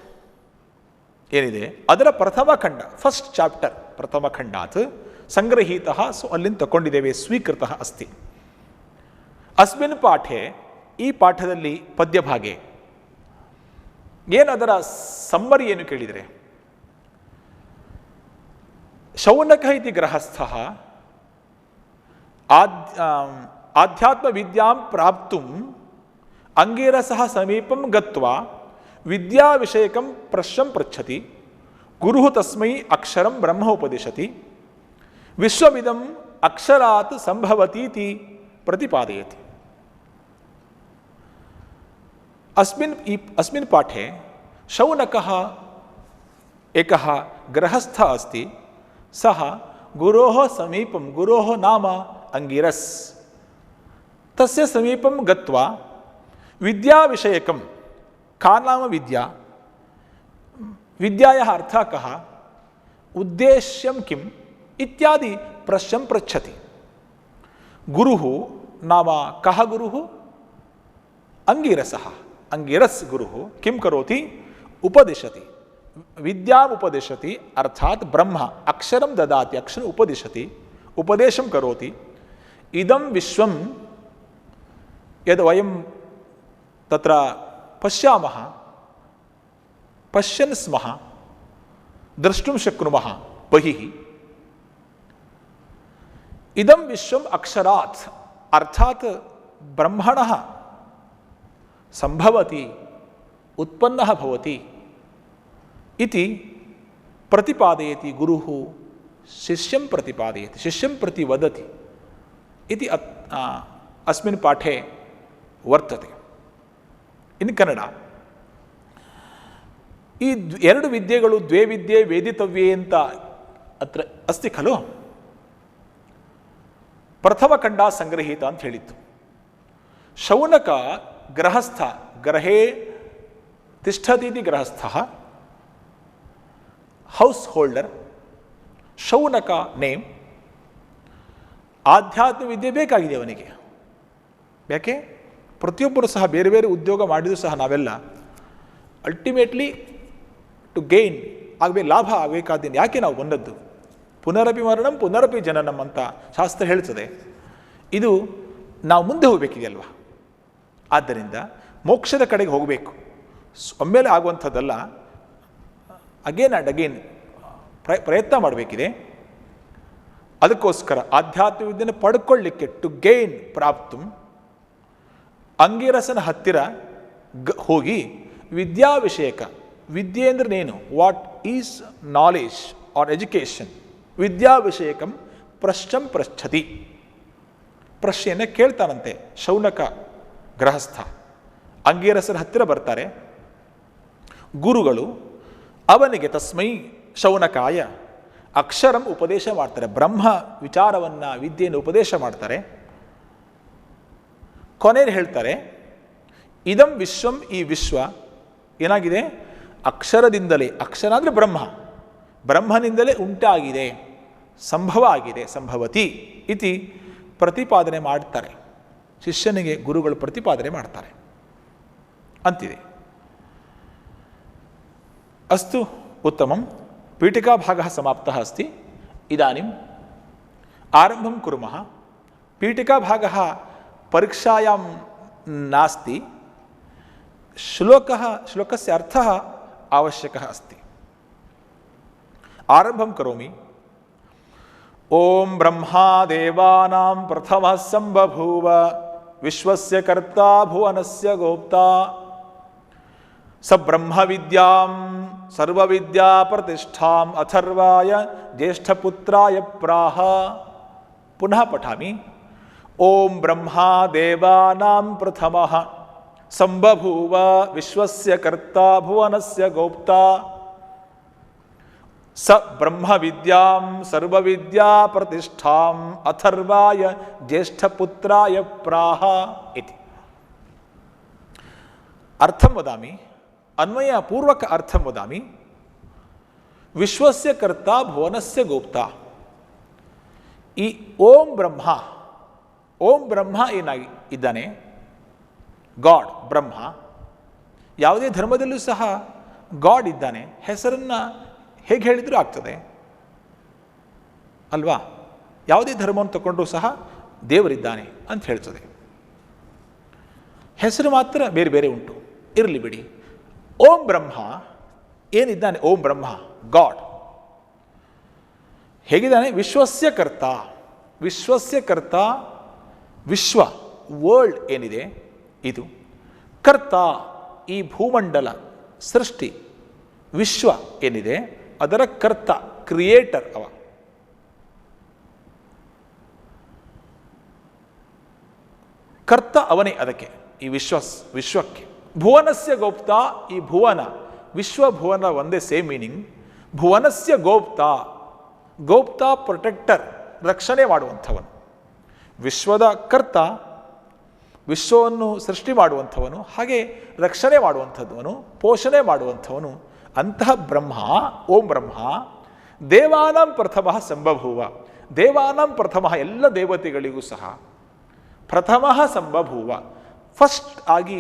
ಏನಿದೆ ಅದರ ಪ್ರಥಮ ಖಂಡ, ಫಸ್ಟ್ ಚಾಪ್ಟರ್ ಪ್ರಥಮ ಖಂಡಾತ್ ಸಂಗ್ರಹೀತಃ. ಸೊ ಅಲ್ಲಿಂದ ತಗೊಂಡಿದ್ದೇವೆ, ಸ್ವೀಕೃತ ಅಸ್ತಿ. ಅಸ್ಮಿನ್ ಪಾಠೆ, ಈ ಪಾಠದಲ್ಲಿ ಪದ್ಯಭಾಗೆ ಏನದರ ಸಮ್ಮರಿ ಏನು ಕೇಳಿದರೆ, ಶೌನಕ ಇತಿ ಗೃಹಸ್ಥ ಆಧ್ಯಾತ್ಮ ವಿದ್ಯಾಂ ಪ್ರಾಪ್ತುಂ ಅಂಗೀರಸಃ ಸಮೀಪಂ ಗತ್ವಾ ವಿದ್ಯಾ ವಿಷಯಕಂ ಪ್ರಶ್ನಂ ಪೃಚ್ಛತಿ ಗುರು ತಸ್ಮೈ ಅಕ್ಷರಂ ಬ್ರಹ್ಮ ಉಪದಿಶತಿ ವಿಶ್ವಮಿದಂ ಅಕ್ಷರಾತ್ ಸಂಭವತೀತಿ ಪ್ರತಿಪಾದಯತಿ. अस्मिन् पाठे शौनकः एकः गृहस्थः अस्ति. सः गुरोः समीपं, गुरोः नाम अंगिरस्, तस्य समीपं गत्वा विद्याविषयकं, का नाम विद्या, विद्यायाः अर्थः कः, उद्देश्यं किम् इत्यादि प्रश्नं पृच्छति. गुरुः नाम कः गुरुः? अंगिरसः. अंगिरस् गुरुः किं करोति? उपदिशति, विद्याम् उपदिशति, अर्थात ब्रह्म अक्षरं ददाति, अक्षरम् उपदिशति, उपदेशं करोति. इदं विश्वं यद् वयं तत्र पश्यामः, पश्यन् स्मः, द्रष्टुं शक्नुमः बहिः, इदं विश्वम् अक्षरात् अर्थात ब्रह्मणः संभवति, उत्पन्नः भवति इति प्रतिपादयति. गुरुः शिष्यं प्रतिपादयति, शिष्यं प्रति वदति इति अस्मिन् पाठे वर्तते. इन् कन्नड ಈ ಎರಡು ವಿದ್ಯೆಗಳು ದ್ವೇ ವಿದ್ಯೆ ವೇದಿತವ್ಯೆ ಅಂತ ಅತ್ರ ಅಸ್ತಿ ಖಲು. ಪ್ರಥಮ ಖಂಡ ಸಂಗ್ರಹೀತ ಅಂತ ಹೇಳಿತ್ತು. ಶೌನಕ ಗೃಹಸ್ಥ, ಗೃಹೇ ತಿಷ್ಠತೀತಿ ಗೃಹಸ್ಥಃ, ಹೌಸ್ ಹೋಲ್ಡರ್. ಶೌನಕ ನೇಮ್. ಆಧ್ಯಾತ್ಮ ವಿದ್ಯೆ ಬೇಕಾಗಿದೆ ಅವನಿಗೆ. ಯಾಕೆ? ಪ್ರತಿಯೊಬ್ಬರು ಸಹ ಬೇರೆ ಬೇರೆ ಉದ್ಯೋಗ ಮಾಡಿದರೂ ಸಹ ನಾವೆಲ್ಲ ಅಲ್ಟಿಮೇಟ್ಲಿ ಟು ಗೇನ್ ಆಗಬೇಕು, ಲಾಭ ಆಗಬೇಕಾದ್ದೇನು. ಯಾಕೆ ನಾವು ಬಂದದ್ದು? ಪುನರಪಿ ಮರಣಂ ಪುನರಪಿ ಜನನಂ ಅಂತ ಶಾಸ್ತ್ರ ಹೇಳ್ತದೆ. ಇದು ನಾವು ಮುಂದೆ ಹೋಗಬೇಕಿದೆಯಲ್ವ. ಆದ್ದರಿಂದ ಮೋಕ್ಷದ ಕಡೆಗೆ ಹೋಗಬೇಕು, ಒಮ್ಮೆಲೆ ಆಗುವಂಥದ್ದಲ್ಲ. ಅಗೇನ್ ಆ್ಯಂಡ್ ಅಗೇನ್ ಪ್ರಯತ್ನ ಮಾಡಬೇಕಿದೆ. ಅದಕ್ಕೋಸ್ಕರ ಆಧ್ಯಾತ್ಮ ವಿದ್ಯೆಯನ್ನು ಪಡ್ಕೊಳ್ಳಿಕ್ಕೆ ಟು ಗೇನ್ ಪ್ರಾಪ್ತು ಅಂಗಿರಸನ ಹತ್ತಿರ ಹೋಗಿ ವಿದ್ಯಾ ವಿಷಯಕ, ವಿದ್ಯೆ ಅಂದ್ರೇನು, what is knowledge or education, ವಿದ್ಯಾ ವಿಷಯಕಂ ಪ್ರಶ್ನಂ ಪೃಚ್ಛತಿ, ಪ್ರಶ್ನೆಯನ್ನು ಕೇಳ್ತಾನಂತೆ ಶೌನಕ ಗೃಹಸ್ಥ. ಅಂಗಿರಸನ ಹತ್ತಿರ ಬರ್ತಾರೆ ಗುರುಗಳು. ಅವನಿಗೆ ತಸ್ಮೈ ಶೌನಕಾಯ ಅಕ್ಷರಂ ಉಪದೇಶ ಮಾಡ್ತಾರೆ, ಬ್ರಹ್ಮ ವಿಚಾರವನ್ನು, ವಿದ್ಯೆಯನ್ನು ಉಪದೇಶ ಮಾಡ್ತಾರೆ. ಕೊನೆಯಲ್ಲಿ ಹೇಳ್ತಾರೆ, ಇದಂ ವಿಶ್ವಂ, ಈ ವಿಶ್ವ ಏನಾಗಿದೆ? ಅಕ್ಷರದಿಂದಲೇ, ಅಕ್ಷರ ಅಂದರೆ ಬ್ರಹ್ಮ, ಬ್ರಹ್ಮನಿಂದಲೇ ಉಂಟಾಗಿದೆ, ಸಂಭವ ಆಗಿದೆ, ಸಂಭವತಿ ಇತಿ ಪ್ರತಿಪಾದನೆ ಮಾಡ್ತಾರೆ. ಶಿಷ್ಯನಿಗೆ ಗುರುಗಳು ಪ್ರತಿಪಾದನೆ ಮಾಡ್ತಾರೆ ಅಂತಿದೆ. ಅಸ್ತು ಉತ್ತಮಂ. ಪೀಠಿಕಾಭಾಗः ಸಮಾಪ್ತः अस्ति. इदानीम् आरम्भं कुर्मः. पीठिकाभागः परीक्षायां नास्ति. श्लोकस्य अर्थः आवश्यकः अस्ति. आरम्भं करोमि. ओम ब्रह्मा देवानां प्रथमः संबभूव विश्वस्य कर्ता भुवनस्य गोप्ता स ब्रह्म विद्यां सर्वविद्या प्रतिष्ठाम् अथर्वाय ज्येष्ठपुत्राय प्राह. पुनः पठामि. ओम ब्रह्मा देवानां प्रथमः संबभूव विश्वस्य कर्ता भुवनस्य गोप्ता स ब्रह्म विद्यां सर्वविद्या प्रतिष्ठाम् अथर्वाय ज्येष्ठपुत्राय प्राह इति. अर्थं वदामि, अन्वयपूर्वक अर्थं वदामि. विश्वस्य कर्ता भुवनस्य गोप्ता. ಈ ಓಂ ಬ್ರಹ್ಮ ಏನಾಗಿ ಇದ್ದಾನೆ? ಗಾಡ್, ಬ್ರಹ್ಮ. ಯಾವುದೇ ಧರ್ಮದಲ್ಲೂ ಸಹ ಗಾಡ್ ಇದ್ದಾನೆ. ಹೆಸರನ್ನು ಹೇಗೆ ಹೇಳಿದರೂ ಆಗ್ತದೆ ಅಲ್ವಾ? ಯಾವುದೇ ಧರ್ಮವನ್ನು ತಗೊಂಡ್ರೂ ಸಹ ದೇವರಿದ್ದಾನೆ ಅಂತ ಹೇಳ್ತದೆ. ಹೆಸರು ಮಾತ್ರ ಬೇರೆ ಬೇರೆ ಉಂಟು, ಇರಲಿ ಬಿಡಿ. ಓಂ ಬ್ರಹ್ಮ ಏನಿದ್ದಾನೆ? ಓಂ ಬ್ರಹ್ಮ ಗಾಡ್ ಹೇಗಿದ್ದಾನೆ? ವಿಶ್ವಸ್ಯ ಕರ್ತ. ವಿಶ್ವಸ್ಯ ಕರ್ತ, ವಿಶ್ವ ವರ್ಲ್ಡ್ ಏನಿದೆ ಇದು. ಕರ್ತ ಈ ಭೂಮಂಡಲ ಸೃಷ್ಟಿ ವಿಶ್ವ ಏನಿದೆ ಅದರ ಕರ್ತ, ಕ್ರಿಯೇಟರ್ ಅವ. ಕರ್ತ ಅವನೇ ಅದಕ್ಕೆ, ಈ ವಿಶ್ವಕ್ಕೆ. ಭುವನಸ್ಯ ಗೋಪ್ತ, ಈ ಭುವನ ವಿಶ್ವಭುವನ ಒಂದೇ ಸೇಮ್ ಮೀನಿಂಗ್. ಭುವನಸ್ಯ ಗೋಪ್ತ, ಗೋಪ್ತ ಪ್ರೊಟೆಕ್ಟರ್, ರಕ್ಷಣೆ ಮಾಡುವಂಥವನು. ವಿಶ್ವದ ಕರ್ತ, ವಿಶ್ವವನ್ನು ಸೃಷ್ಟಿ ಮಾಡುವಂಥವನು, ಹಾಗೆ ರಕ್ಷಣೆ ಮಾಡುವಂಥವನು, ಪೋಷಣೆ ಮಾಡುವಂಥವನು. ಅಂತಹ ಬ್ರಹ್ಮ, ಓಂ ಬ್ರಹ್ಮ ದೇವಾನಾಂ ಪ್ರಥಮ ಸಂಬಭೂವ. ದೇವಾನಾಂ ಪ್ರಥಮ, ಎಲ್ಲ ದೇವತೆಗಳಿಗೂ ಸಹ ಪ್ರಥಮ ಸಂಬಭೂವ, ಫಸ್ಟ್ ಆಗಿ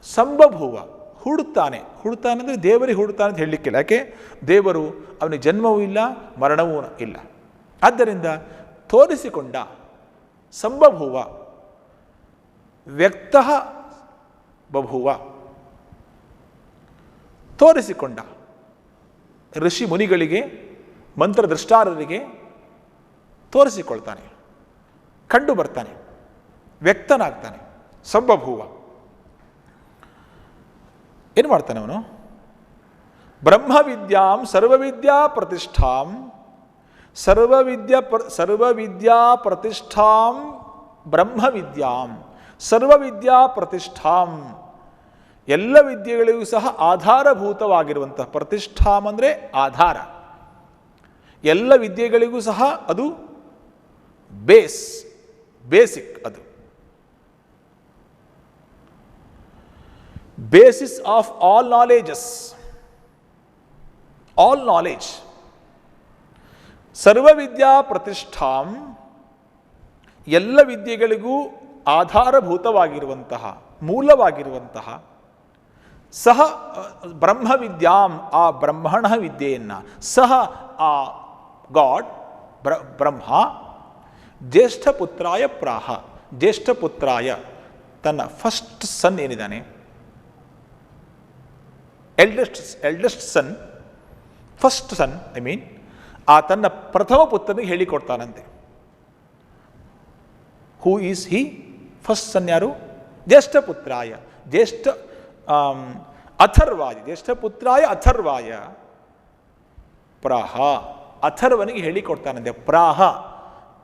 ಸಂಬಭೂವ, ಹುಡುತ್ತಾನೆ. ಹುಡುತ್ತಾನೆ ಅಂದರೆ ದೇವರಿಗೆ ಹುಡುತ್ತಾನೆ ಅಂತ ಹೇಳಲಿಕ್ಕಿಲ್ಲ. ಯಾಕೆ? ದೇವರು ಅವನಿಗೆ ಜನ್ಮವೂ ಇಲ್ಲ, ಮರಣವೂ ಇಲ್ಲ. ಆದ್ದರಿಂದ ತೋರಿಸಿಕೊಂಡ, ಸಂಬಭೂವ, ವ್ಯಕ್ತ ಬಭೂವ, ತೋರಿಸಿಕೊಂಡ. ಋಷಿ ಮುನಿಗಳಿಗೆ, ಮಂತ್ರದೃಷ್ಟಾರರಿಗೆ ತೋರಿಸಿಕೊಳ್ತಾನೆ, ಕಂಡು ಬರ್ತಾನೆ, ವ್ಯಕ್ತನಾಗ್ತಾನೆ. ಸಂಬಭೂವ ಏನು ಮಾಡ್ತಾನೆ ಅವನು? ಬ್ರಹ್ಮವಿದ್ಯಾಂ ಸರ್ವವಿದ್ಯಾ ಪ್ರತಿಷ್ಠಾಂ, ಸರ್ವವಿದ್ಯಾ ಪ್ರತಿಷ್ಠಾಂ ಬ್ರಹ್ಮವಿದ್ಯಾಂ, ಸರ್ವವಿದ್ಯಾ ಪ್ರತಿಷ್ಠಾಂ, ಎಲ್ಲ ವಿದ್ಯೆಗಳಿಗೂ ಸಹ ಆಧಾರಭೂತವಾಗಿರುವಂತಹ. ಪ್ರತಿಷ್ಠಾಂ ಅಂದರೆ ಆಧಾರ, ಎಲ್ಲ ವಿದ್ಯೆಗಳಿಗೂ ಸಹ ಅದು ಬೇಸಿಕ್, ಅದು basis of all knowledges, all knowledge. ಸರ್ವವಿದ್ಯಾ ಪ್ರತಿಷ್ಠಾಂ, ಎಲ್ಲ ವಿದ್ಯೆಗಳಿಗೂ ಆಧಾರಭೂತವಾಗಿರುವಂತಹ, ಮೂಲವಾಗಿರುವಂತಹ. ಸಹ ಬ್ರಹ್ಮವಿದ್ಯಾಂ, ಆ ಬ್ರಹ್ಮಣ ವಿದ್ಯೆಯನ್ನು, ಸಹ ಆ ಗಾಡ್ ಬ್ರಹ್ಮ ಜ್ಯೇಷ್ಠಪುತ್ರಾಯ ಪ್ರಾಹ, ಜ್ಯೇಷ್ಠಪುತ್ರಾಯ ತನ್ನ ಫಸ್ಟ್ ಸನ್ ಏನಿದ್ದಾನೆ, ಎಲ್ಡೆಸ್ಟ್ ಸನ್, ಫಸ್ಟ್ ಸನ್ ಆ ತನ್ನ ಪ್ರಥಮ ಪುತ್ರನಿಗೆ ಹೇಳಿಕೊಡ್ತಾನಂತೆ. Who is he? ಫಸ್ಟ್ ಸನ್ ಯಾರು? ಜ್ಯೇಷ್ಠಪುತ್ರಾಯ, ಅಥರ್ವಾಯ, ಜ್ಯೇಷ್ಠಪುತ್ರಾಯ ಅಥರ್ವಾಯ ಪ್ರಾಹ, ಅಥರ್ವನಿಗೆ ಹೇಳಿಕೊಡ್ತಾನಂತೆ. ಪ್ರಾಹ,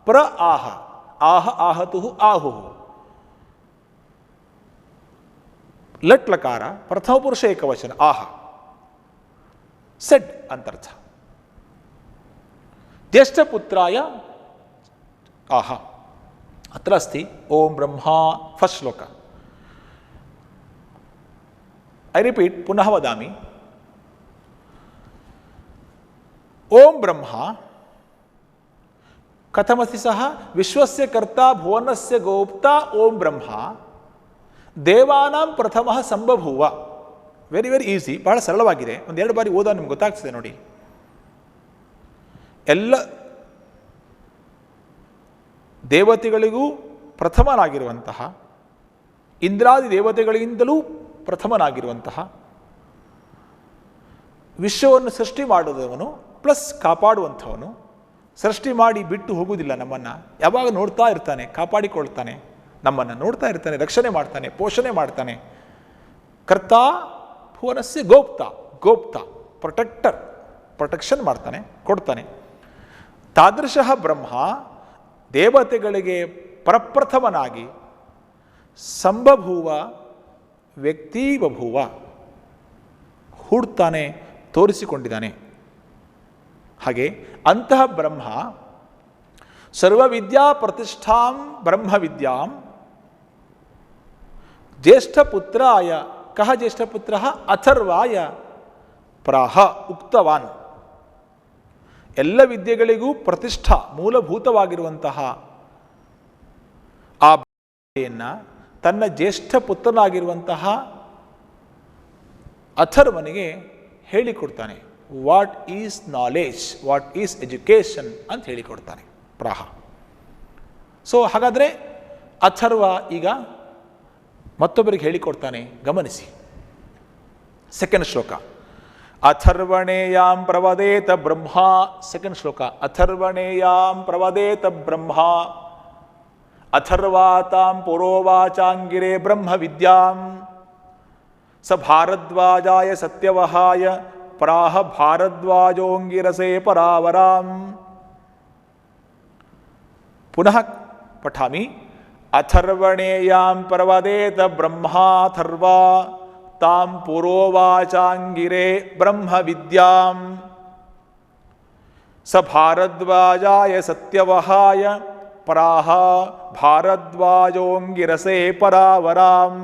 ಪ್ರ ಆಹ, ಆಹತು ಆಹು, ಲಟ್ಲಕಾರ, ಪ್ರಥಮ ಪುರುಷ ಏಕವಚನ, ಆಹ, ಸೆಡ್ ಅಂತರ್ಥ. ಜ್ಯೇಷ್ಠಪುತ್ರಾಯ ಆಹ. ಅತ್ರ ಅಸ್ತಿ ಓಂ ಬ್ರಹ್ಮ, ಫಸ್ಟ್ ಶ್ಲೋಕ. ಐ ರಿಪೀಟ್, ಪುನಃ ವದಾಮಿ. ಓಂ ಬ್ರಹ್ಮ ಕಥಮಸ್ತಿ ಸಹ ವಿಶ್ವಸ್ಯ ಕರ್ತ ಭುವನಸ್ಯ ಗೋಪ್ತ ಓಂ ಬ್ರಹ್ಮ ದೇವಾನಾಂ ಪ್ರಥಮ ಸಂಬಭೂವ. ವೆರಿ ವೆರಿ ಈಸಿ, ಬಹಳ ಸರಳವಾಗಿದೆ. ಒಂದೆರಡು ಬಾರಿ ಓದೋ ನಿಮ್ಗೆ ಗೊತ್ತಾಗ್ತದೆ ನೋಡಿ. ಎಲ್ಲ ದೇವತೆಗಳಿಗೂ ಪ್ರಥಮನಾಗಿರುವಂತಹ, ಇಂದ್ರಾದಿ ದೇವತೆಗಳಿಗಿಂತಲೂ ಪ್ರಥಮನಾಗಿರುವಂತಹ, ವಿಶ್ವವನ್ನು ಸೃಷ್ಟಿ ಮಾಡಿದವನು ಪ್ಲಸ್ ಕಾಪಾಡುವಂಥವನು. ಸೃಷ್ಟಿ ಮಾಡಿ ಬಿಟ್ಟು ಹೋಗುವುದಿಲ್ಲ, ನಮ್ಮನ್ನು ಯಾವಾಗ ನೋಡ್ತಾ ಇರ್ತಾನೆ, ಕಾಪಾಡಿಕೊಳ್ತಾನೆ, ನಮ್ಮನ್ನು ನೋಡ್ತಾ ಇರ್ತಾನೆ, ರಕ್ಷಣೆ ಮಾಡ್ತಾನೆ, ಪೋಷಣೆ ಮಾಡ್ತಾನೆ. ಕರ್ತ ಭುವನಸ್ಯ ಗೋಪ್ತ ಪ್ರೊಟೆಕ್ಟರ್, ಪ್ರೊಟೆಕ್ಷನ್ ಮಾಡ್ತಾನೆ, ಕೊಡ್ತಾನೆ. ತಾದೃಶಃ ಬ್ರಹ್ಮ ದೇವತೆಗಳಿಗೆ ಪ್ರಪ್ರಥಮನಾಗಿ ಸಂಬಭೂವ ವ್ಯಕ್ತಿ ಬಭೂವ, ಹುಡ್ತಾನೆ, ತೋರಿಸಿಕೊಂಡಿದ್ದಾನೆ. ಹಾಗೆ ಅಂತಹ ಬ್ರಹ್ಮ ಸರ್ವವಿದ್ಯಾ ಪ್ರತಿಷ್ಠಾಂ ಬ್ರಹ್ಮವಿದ್ಯಾಂ ಜ್ಯೇಷ್ಠಪುತ್ರಾಯ, ಕಹ ಜ್ಯೇಷ್ಠಪುತ್ರ? ಅಥರ್ವಾಯ ಪ್ರಾಹ ಉಕ್ತವಾನ್. ಎಲ್ಲ ವಿದ್ಯೆಗಳಿಗೂ ಪ್ರತಿಷ್ಠಾ, ಮೂಲಭೂತವಾಗಿರುವಂತಹ ಆ ವಿದ್ಯೆಯನ್ನು ತನ್ನ ಜ್ಯೇಷ್ಠ ಪುತ್ರನಾಗಿರುವಂತಹ ಅಥರ್ವನಿಗೆ ಹೇಳಿಕೊಡ್ತಾನೆ. What is knowledge, what is education ಅಂತ ಹೇಳಿಕೊಡ್ತಾನೆ ಪ್ರಾಹ. ಸೊ ಹಾಗಾದರೆ ಅಥರ್ವ ಈಗ ಮತ್ತೊಬ್ಬರಿಗೆ ಹೇಳಿಕೊಡ್ತಾನೆ, ಗಮನಿಸಿ. ಸೆಕೆಂಡ್ ಶ್ಲೋಕ. ಅಥರ್ವಣೇಯಾಂ ಪ್ರವದೇತ ಬ್ರಹ್ಮ. ಸೆಕೆಂಡ್ ಶ್ಲೋಕ. ಅಥರ್ವಣೇಯಾಂ ಪ್ರವದೇತ ಬ್ರಹ್ಮ ಅಥರ್ವಾತಾಂ ಪುರೋವಾಚಾಂಗಿರೇ ಬ್ರಹ್ಮ ವಿದ್ಯಾಂ ಸ ಭಾರದ್ವಾಜಾಯ ಸತ್ಯವಹಾಯ ಪ್ರಾಹ ಭಾರದ್ವಾಜೋಂಗಿರಸೆ ಪರಾವರಾಂ. ಪುನಃ ಪಠಾಮಿ. ಅಥರ್ವಣೇಯಾಂ ಪರ್ವದೇತ ಬ್ರಹ್ಮಾಥರ್ವಾ ತಾಂ ಪುರೋವಾಚಾಂಗಿರೆ ಬ್ರಹ್ಮ ವಿದ್ಯಾಂ. ಸ ಭಾರದ್ವಾಜಾಯ ಸತ್ಯವಹಾಯ ಪ್ರಾಹ ಭಾರದ್ವಾಜೋಂಗಿರಸೆ ಪರಾವರಾಂ.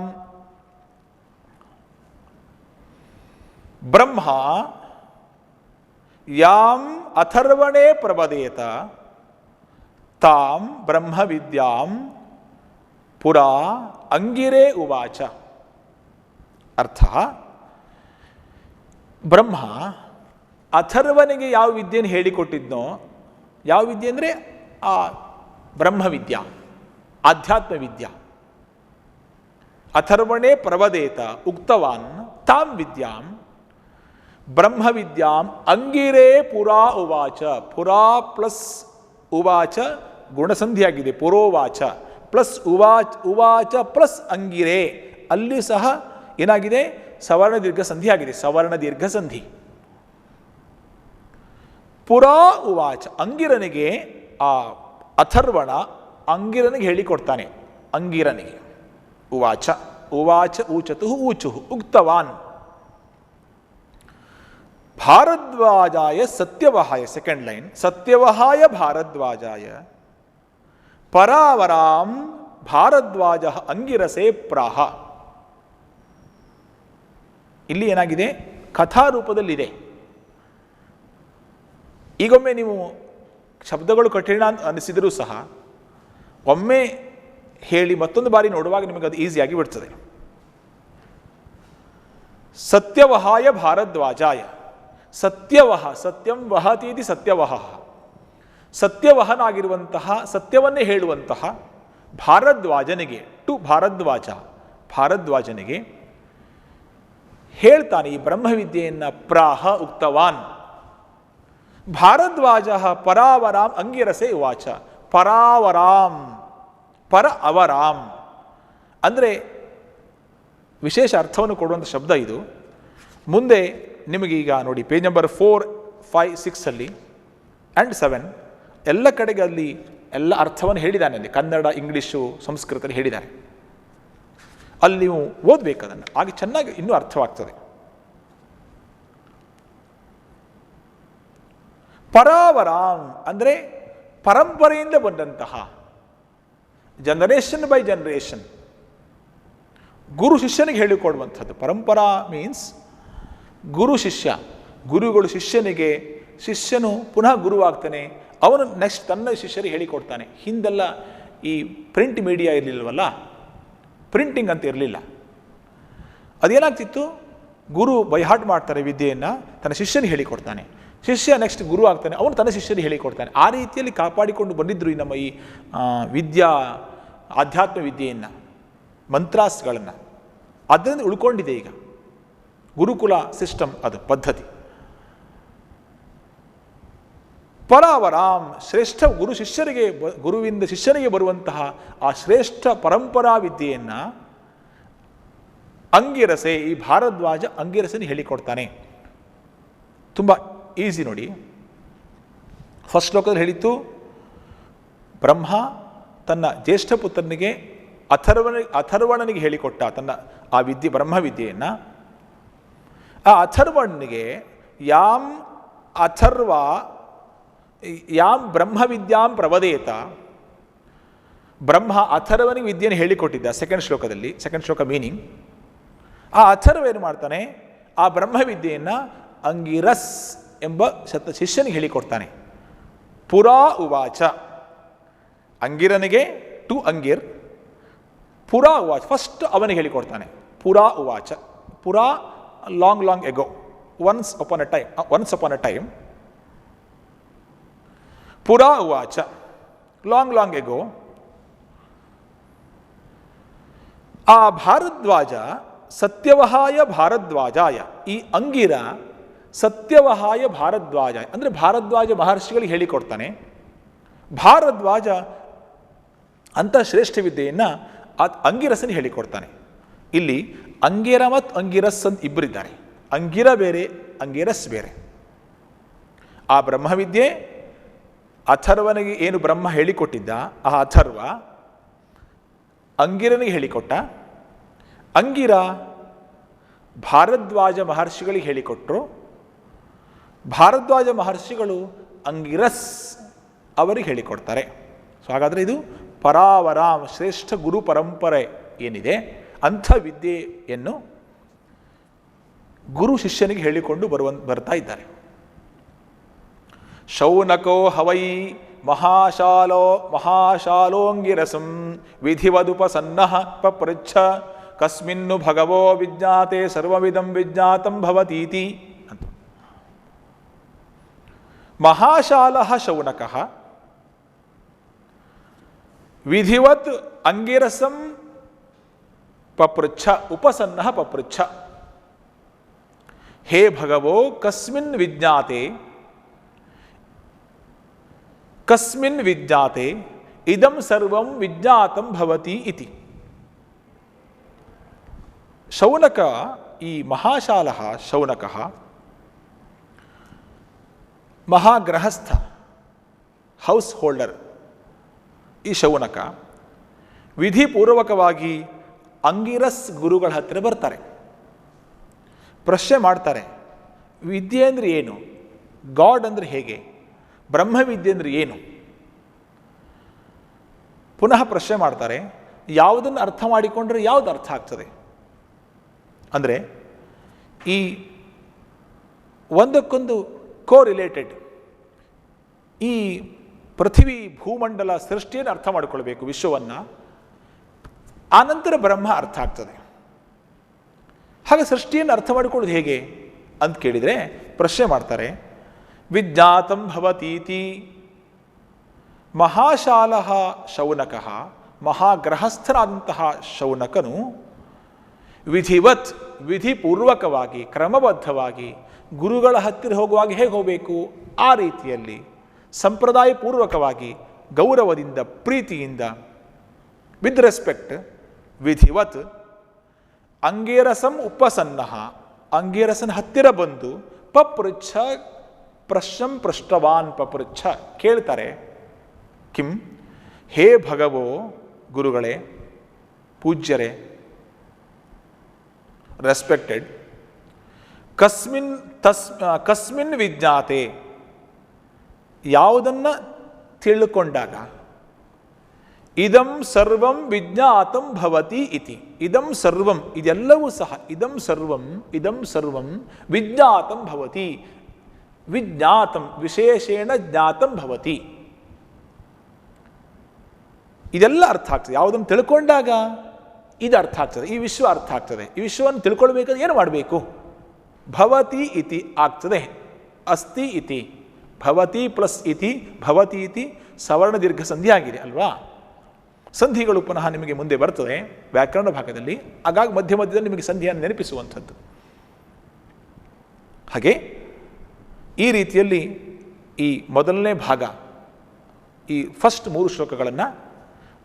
ಬ್ರಹ್ಮ ಯಾಂ ಅಥರ್ವಣೇ ಪ್ರವದೇತ ತಾಂ ಬ್ರಹ್ಮ ವಿದ್ಯಾಂ ಪುರಾ ಅಂಗಿರೇ ಉವಾಚ. ಅರ್ಥ, ಬ್ರಹ್ಮ ಅಥರ್ವನಿಗೆ ಯಾವ ವಿದ್ಯೆಯನ್ನು ಹೇಳಿಕೊಟ್ಟಿದ್ನೋ, ಯಾವ ವಿದ್ಯೆ ಅಂದರೆ ಆ ಬ್ರಹ್ಮವಿದ್ಯಾ, ಆಧ್ಯಾತ್ಮ ವಿದ್ಯಾ. ಅಥರ್ವಣೇ ಪ್ರವದೇತ ಉಕ್ತವಾನ್ ತಾಂ ವಿದ್ಯಾಂ ಬ್ರಹ್ಮವಿದ್ಯಾಂ ಅಂಗಿರೇ ಪುರಾ ಉವಾಚ. ಪುರಾ ಪ್ಲಸ್ ಉವಾಚ ಗುಣಸಂಧಿಯಾಗಿದೆ, ಪುರೋವಾಚ ಪ್ಲಸ್ ಉವಾಚ ಪ್ಲಸ್ ಅಂಗಿರೇ. ಅಲ್ಲಿ ಸಹ ಏನಾಗಿದೆ, ಸವರ್ಣ ದೀರ್ಘ ಸಂಧಿ ಆಗಿದೆ, ಸವರ್ಣ ದೀರ್ಘ ಸಂಧಿ. ಪುರಾ ಉವಾಚ, ಅಂಗಿರನಿಗೆ ಆ ಅಥರ್ವಣ ಅಂಗಿರನಿಗೆ ಹೇಳಿಕೊಡ್ತಾನೆ. ಅಂಗಿರನಿಗೆ ಉವಾಚ ಉವಾಚ ಊಚತು ಊಚು ಉಕ್ತವಾನ್. ಭಾರದ್ವಾಜಾಯ ಸತ್ಯವಹಾಯ, ಸೆಕೆಂಡ್ ಲೈನ್, ಸತ್ಯವಹಾಯ ಭಾರದ್ವಾಜಾಯ ಪರಾವರಾಂ ಭಾರದ್ವಾಜ ಅಂಗಿರಸೆ ಪ್ರಾಹ. ಇಲ್ಲಿ ಏನಾಗಿದೆ, ಕಥಾರೂಪದಲ್ಲಿದೆ. ಈಗೊಮ್ಮೆ ನೀವು ಶಬ್ದಗಳು ಕಠಿಣ ಅನಿಸಿದರೂ ಸಹ ಒಮ್ಮೆ ಹೇಳಿ ಮತ್ತೊಂದು ಬಾರಿ ನೋಡುವಾಗ ನಿಮಗೆ ಅದು ಈಸಿಯಾಗಿ ಬಿಡ್ತದೆ. ಸತ್ಯವಹಾಯ ಭಾರದ್ವಾಜಾಯ. ಸತ್ಯವಹ, ಸತ್ಯಂ ವಹತೀತಿ ಸತ್ಯವಹ. ಸತ್ಯವಹನಾಗಿರುವಂತಹ, ಸತ್ಯವನ್ನೇ ಹೇಳುವಂತಹ ಭಾರದ್ವಾಜನಿಗೆ, ಟು ಭಾರದ್ವಾಜ, ಭಾರದ್ವಾಜನಿಗೆ ಹೇಳ್ತಾನೆ ಈ ಬ್ರಹ್ಮವಿದ್ಯೆಯನ್ನು. ಪ್ರಾಹ ಉಕ್ತವಾನ್ ಭಾರದ್ವಾಜ ಪರಾವರಾಂ ಅಂಗಿರಸೆ ಉವಾಚ. ಪರಾವರಾಂ, ಪರ ಅವರಾಂ ಅಂದರೆ ವಿಶೇಷ ಅರ್ಥವನ್ನು ಕೊಡುವಂಥ ಶಬ್ದ ಇದು. ಮುಂದೆ ನಿಮಗೀಗ ನೋಡಿ, ಪೇಜ್ ನಂಬರ್ 4, 5, 6 ಅಲ್ಲಿ ಆ್ಯಂಡ್ 7 ಎಲ್ಲ ಕಡೆಗೆ ಅಲ್ಲಿ ಎಲ್ಲ ಅರ್ಥವನ್ನು ಹೇಳಿದ್ದಾನೆ. ಅಲ್ಲಿ ಕನ್ನಡ, ಇಂಗ್ಲೀಷು, ಸಂಸ್ಕೃತದಲ್ಲಿ ಹೇಳಿದ್ದಾರೆ. ಅಲ್ಲಿ ನೀವು ಓದಬೇಕು ಅದನ್ನು, ಆಗ ಚೆನ್ನಾಗಿ ಇನ್ನೂ ಅರ್ಥವಾಗ್ತದೆ. ಪರಾವರಾಂ ಅಂದರೆ ಪರಂಪರೆಯಿಂದ ಬಂದಂತಹ, ಜನರೇಷನ್ ಬೈ ಜನರೇಷನ್, ಗುರು ಶಿಷ್ಯನಿಗೆ ಹೇಳಿಕೊಡುವಂಥದ್ದು. ಪರಂಪರಾ ಮೀನ್ಸ್ ಗುರು ಶಿಷ್ಯ, ಗುರುಗಳು ಶಿಷ್ಯನಿಗೆ, ಶಿಷ್ಯನು ಪುನಃ ಗುರುವಾಗ್ತಾನೆ, ಅವನು ನೆಕ್ಸ್ಟ್ ತನ್ನ ಶಿಷ್ಯರಿಗೆ ಹೇಳಿಕೊಡ್ತಾನೆ. ಹಿಂದೆಲ್ಲ ಈ ಪ್ರಿಂಟ್ ಮೀಡಿಯಾ ಇರಲಿಲ್ಲವಲ್ಲ, ಪ್ರಿಂಟಿಂಗ್ ಅಂತ ಇರಲಿಲ್ಲ. ಅದೇನಾಗ್ತಿತ್ತು, ಗುರು ಬೈಹಾಟ್ ಮಾಡ್ತಾರೆ ವಿದ್ಯೆಯನ್ನು, ತನ್ನ ಶಿಷ್ಯನಿಗೆ ಹೇಳಿಕೊಡ್ತಾನೆ, ಶಿಷ್ಯ ನೆಕ್ಸ್ಟ್ ಗುರು ಆಗ್ತಾನೆ, ಅವನು ತನ್ನ ಶಿಷ್ಯರಿಗೆ ಹೇಳಿಕೊಡ್ತಾನೆ. ಆ ರೀತಿಯಲ್ಲಿ ಕಾಪಾಡಿಕೊಂಡು ಬಂದಿದ್ದರು ಈ ನಮ್ಮ ಈ ವಿದ್ಯಾ, ಆಧ್ಯಾತ್ಮ ವಿದ್ಯೆಯನ್ನು, ಮಂತ್ರಾಸ್ಗಳನ್ನು. ಅದರಿಂದ ಉಳ್ಕೊಂಡಿದೆ ಈಗ ಗುರುಕುಲ ಸಿಸ್ಟಮ್, ಅದು ಪದ್ಧತಿ. ಪರಾವರಾಂ ಶ್ರೇಷ್ಠ ಗುರು ಶಿಷ್ಯರಿಗೆ, ಗುರುವಿಂದ ಶಿಷ್ಯನಿಗೆ ಬರುವಂತಹ ಆ ಶ್ರೇಷ್ಠ ಪರಂಪರಾ ವಿದ್ಯೆಯನ್ನು ಅಂಗಿರಸೆ, ಈ ಭಾರದ್ವಾಜ ಅಂಗಿರಸೆನ ಹೇಳಿಕೊಡ್ತಾನೆ. ತುಂಬ ಈಸಿ ನೋಡಿ. ಫಸ್ಟ್ ಶ್ಲೋಕದಲ್ಲಿ ಹೇಳಿತ್ತು, ಬ್ರಹ್ಮ ತನ್ನ ಜ್ಯೇಷ್ಠ ಪುತ್ರನಿಗೆ ಅಥರ್ವಣನಿಗೆ ಹೇಳಿಕೊಟ್ಟ ತನ್ನ ಆ ವಿದ್ಯೆ, ಬ್ರಹ್ಮವಿದ್ಯೆಯನ್ನು. ಆ ಅಥರ್ವಣನಿಗೆ ಯಾಂ ಅಥರ್ವ ಯಾಂ ಬ್ರಹ್ಮವಿದ್ಯಾಂ ಪ್ರವದೇತ, ಬ್ರಹ್ಮ ಅಥರ್ವನಿಗೆ ವಿದ್ಯೆಯನ್ನು ಹೇಳಿಕೊಟ್ಟಿದ್ದ. ಸೆಕೆಂಡ್ ಶ್ಲೋಕದಲ್ಲಿ, ಸೆಕೆಂಡ್ ಶ್ಲೋಕ ಮೀನಿಂಗ್, ಆ ಅಥರ್ವ ಏನು ಮಾಡ್ತಾನೆ, ಆ ಬ್ರಹ್ಮವಿದ್ಯೆಯನ್ನು ಅಂಗಿರಸ್ ಎಂಬ ಶಿಷ್ಯನಿಗೆ ಹೇಳಿಕೊಡ್ತಾನೆ. ಪುರಾ ಉವಾಚ, ಅಂಗಿರನಿಗೆ ಟು ಅಂಗಿರ್, ಪುರಾ ಉವಾಚ ಫಸ್ಟ್ ಅವನಿಗೆ ಹೇಳಿಕೊಡ್ತಾನೆ. ಪುರಾ ಉವಾಚ, ಪುರಾ long ago, once upon A time. ಪುರಾ ಉವಾಚ ಲಾಂಗ್ ಎಗೋ. ಆ ಭಾರದ್ವಾಜ ಸತ್ಯವಹಾಯ ಭಾರದ್ವಾಜಾಯ, ಈ ಅಂಗಿರ ಸತ್ಯವಹಾಯ ಭಾರದ್ವಾಜ ಅಂದರೆ ಭಾರದ್ವಾಜ ಮಹರ್ಷಿಗಳಿಗೆ ಹೇಳಿಕೊಡ್ತಾನೆ. ಭಾರದ್ವಾಜ ಅಂತ ಶ್ರೇಷ್ಠ ವಿದ್ಯೆಯನ್ನು ಅಂಗಿರಸನಿಗೆ ಹೇಳಿಕೊಡ್ತಾನೆ. ಇಲ್ಲಿ ಅಂಗಿರ ಮತ್ತು ಅಂಗಿರಸ್ ಅಂತ ಇಬ್ಬರಿದ್ದಾರೆ. ಅಂಗಿರ ಬೇರೆ, ಅಂಗಿರಸ್ ಬೇರೆ. ಆ ಬ್ರಹ್ಮವಿದ್ಯೆ ಅಥರ್ವನಿಗೆ ಏನು ಬ್ರಹ್ಮ ಹೇಳಿಕೊಟ್ಟಿದ್ದ, ಆ ಅಥರ್ವ ಅಂಗಿರನಿಗೆ ಹೇಳಿಕೊಟ್ಟ. ಅಂಗಿರ ಭಾರದ್ವಾಜ ಮಹರ್ಷಿಗಳಿಗೆ ಹೇಳಿಕೊಟ್ರು. ಭಾರದ್ವಾಜ ಮಹರ್ಷಿಗಳು ಅಂಗಿರಸ್ ಅವರಿಗೆ ಹೇಳಿಕೊಡ್ತಾರೆ. ಸೊ ಹಾಗಾದರೆ ಇದು ಪರಾವರಾಮ್ ಶ್ರೇಷ್ಠ ಗುರು ಪರಂಪರೆ ಏನಿದೆ ಅಂಥ ವಿದ್ಯೆಯನ್ನು ಗುರು ಶಿಷ್ಯನಿಗೆ ಹೇಳಿಕೊಂಡು ಬರ್ತಾ ಇದ್ದಾರೆ. ಶೌನಕೋ ಹವೈ ಮಹಾಶಾಲೋಂಗಿರಸಂ ವಿಧಿವದುಪಸನ್ನಃ ಪಪೃಚ್ಛ ಕಸ್ಮಿನ್ನು ಭಗವೋ ವಿಜ್ಞಾತೆ ಸರ್ವವಿದಂ ವಿಜ್ಞಾತಂ ಭವತೀತಿ ಅಂತ. ಮಹಾಶಾಲಃ ಶೌನಕಃ ವಿಧಿವತ್ ಅಂಗಿರಸಂ ಪಪೃಚ್ಛ ಉಪಸನ್ನಃ ಪಪೃಚ್ಛ. ಹೇ ಭಗವೋ ಕಸ್ಮಿನ್ ವಿಜ್ಞಾತೆ ಕಸ್ಮಿನ್ ವಿಜ್ಞಾತೆ ಇದಂ ಸರ್ವಂ ವಿಜ್ಞಾತಂ ಭವತಿ ಇತಿ. ಶೌನಕ, ಈ ಮಹಾಶಾಲಃ ಶೌನಕಃ ಮಹಾಗ್ರಹಸ್ಥ, ಹೌಸ್ ಹೋಲ್ಡರ್. ಈ ಶೌನಕ ವಿಧಿಪೂರ್ವಕವಾಗಿ ಅಂಗಿರಸ್ ಗುರುಗಳ ಹತ್ತಿರ ಬರ್ತಾರೆ. ಪ್ರಶ್ನೆ ಮಾಡ್ತಾರೆ, ವಿದ್ಯೆ ಅಂದರೆ ಏನು, ಗಾಡ್ ಅಂದರೆ ಹೇಗೆ, ಬ್ರಹ್ಮವಿದ್ಯೆ ಅಂದರೆ ಏನು. ಪುನಃ ಪ್ರಶ್ನೆ ಮಾಡ್ತಾರೆ, ಯಾವುದನ್ನು ಅರ್ಥ ಮಾಡಿಕೊಂಡ್ರೆ ಯಾವುದು ಅರ್ಥ ಆಗ್ತದೆ. ಅಂದರೆ ಈ ಒಂದಕ್ಕೊಂದು ಕೋರಿಲೇಟೆಡ್ ಈ ಪೃಥ್ವಿ ಭೂಮಂಡಲ ಸೃಷ್ಟಿಯನ್ನು ಅರ್ಥ ಮಾಡಿಕೊಳ್ಬೇಕು, ವಿಶ್ವವನ್ನು. ಆನಂತರ ಬ್ರಹ್ಮ ಅರ್ಥ ಆಗ್ತದೆ. ಹಾಗೆ ಸೃಷ್ಟಿಯನ್ನು ಅರ್ಥ ಮಾಡಿಕೊಳ್ಳೋದು ಹೇಗೆ ಅಂತ ಕೇಳಿದರೆ ಪ್ರಶ್ನೆ ಮಾಡ್ತಾರೆ, ವಿಜ್ಞಾತಂ ಭವತೀತಿ. ಮಹಾಶಾಲಃ ಶೌನಕಃ, ಮಹಾಗ್ರಹಸ್ಥನಾದಂತಹ ಶೌನಕನು ವಿಧಿವತ್ ವಿಧಿಪೂರ್ವಕವಾಗಿ ಕ್ರಮಬದ್ಧವಾಗಿ ಗುರುಗಳ ಹತ್ತಿರ ಹೋಗುವಾಗ ಹೇಗೆ ಹೋಗಬೇಕು ಆ ರೀತಿಯಲ್ಲಿ ಸಂಪ್ರದಾಯಪೂರ್ವಕವಾಗಿ ಗೌರವದಿಂದ ಪ್ರೀತಿಯಿಂದ ವಿತ್ ರೆಸ್ಪೆಕ್ಟ್ ವಿಧಿವತ್ ಅಂಗೇರಸಂ ಉಪಸನ್ನಃ ಅಂಗೇರಸನ ಹತ್ತಿರ ಬಂದು ಪಪೃಚ್ಛ ಪ್ರಶ್ನಂ ಪೃಷ್ಟವಾನ್ ಪಪೃಚ್ಛ ಕೇಳ್ತಾರೆ. ಕಿಂ ಹೇ ಭಗವೋ ಗುರುಗಳೇ, ಪೂಜ್ಯರೇ, ರೆಸ್ಪೆಕ್ಟೆಡ್, ಕಸ್ಮಿನ್ ವಿಜ್ಞಾತೆ, ಯಾವುದನ್ನು ತಿಳ್ಕೊಂಡಾಗ ಇದಂ ಸರ್ವಂ ವಿಜ್ಞಾತಂ ಭವತಿ ಇತಿ. ಇದಂ ಸರ್ವಂ, ಇದೆಲ್ಲವೂ ಸಹ ಇದಂ ಸರ್ವಂ ವಿಜ್ಞಾತಂ ಭವತಿ. ವಿಜ್ಞಾತಂ ವಿಶೇಷೇಣ ಜ್ಞಾತಂ ಭವತಿ. ಇದೆಲ್ಲ ಅರ್ಥ ಆಗ್ತದೆ. ಯಾವುದನ್ನು ತಿಳ್ಕೊಂಡಾಗ ಇದು ಅರ್ಥ ಆಗ್ತದೆ, ಈ ವಿಶ್ವ ಅರ್ಥ ಆಗ್ತದೆ. ಈ ವಿಶ್ವವನ್ನು ತಿಳ್ಕೊಳ್ಬೇಕಾದ್ರೆ ಏನು ಮಾಡಬೇಕು? ಭವತಿ ಇತಿ ಆಗ್ತದೆ. ಅಸ್ತಿ ಇತಿ, ಭವತಿ ಪ್ಲಸ್ ಇತಿ ಭವತಿ ಇತಿ ಸವರ್ಣ ದೀರ್ಘ ಸಂಧಿ ಆಗಿದೆ ಅಲ್ವಾ. ಸಂಧಿಗಳು ಪುನಃ ನಿಮಗೆ ಮುಂದೆ ಬರ್ತದೆ ವ್ಯಾಕರಣ ಭಾಗದಲ್ಲಿ. ಹಾಗಾಗಿ ಮಧ್ಯ ಮಧ್ಯದಲ್ಲಿ ನಿಮಗೆ ಸಂಧಿಯನ್ನು ನೆನಪಿಸುವಂಥದ್ದು. ಹಾಗೆ ಈ ರೀತಿಯಲ್ಲಿ ಈ ಮೊದಲನೇ ಭಾಗ, ಈ ಫಸ್ಟ್ 3 ಶ್ಲೋಕಗಳನ್ನು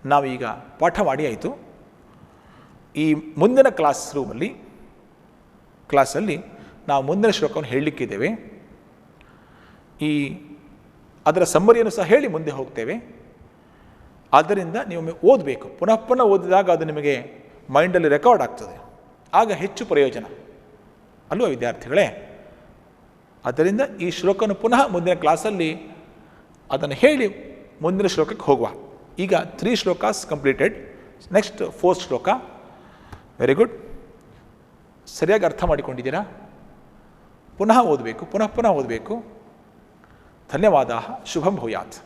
ನಾವೀಗ ಪಾಠ ಮಾಡಿ ಆಯಿತು. ಈ ಮುಂದಿನ ಕ್ಲಾಸಲ್ಲಿ ನಾವು ಮುಂದಿನ ಶ್ಲೋಕವನ್ನು ಹೇಳಲಿಕ್ಕಿದ್ದೇವೆ. ಅದರ ಸಮ್ಮರಿಯನ್ನು ಸಹ ಹೇಳಿ ಮುಂದೆ ಹೋಗ್ತೇವೆ. ಆದ್ದರಿಂದ ನೀವೊಮ್ಮೆ ಓದಬೇಕು. ಪುನಃ ಓದಿದಾಗ ಅದು ನಿಮಗೆ ಮೈಂಡಲ್ಲಿ ರೆಕಾರ್ಡ್ ಆಗ್ತದೆ. ಆಗ ಹೆಚ್ಚು ಪ್ರಯೋಜನ ಅಲ್ವಾ ವಿದ್ಯಾರ್ಥಿಗಳೇ? ಆದ್ದರಿಂದ ಈ ಶ್ಲೋಕವನ್ನು ಪುನಃ ಮುಂದಿನ ಕ್ಲಾಸಲ್ಲಿ ಅದನ್ನು ಹೇಳಿ ಮುಂದಿನ ಶ್ಲೋಕಕ್ಕೆ ಹೋಗುವ. ಈಗ 3 ಶ್ಲೋಕಾಸ್ ಕಂಪ್ಲೀಟೆಡ್. ನೆಕ್ಸ್ಟ್ 4th ಶ್ಲೋಕ. Very good. ಸರಿಯಾಗಿ ಅರ್ಥ ಮಾಡಿಕೊಂಡಿದ್ದೀರಾ? ಪುನಃ ಓದಬೇಕು, ಪುನಃ ಓದಬೇಕು. ಧನ್ಯವಾದ. ಶುಭಂ ಭೂಯಾತ್.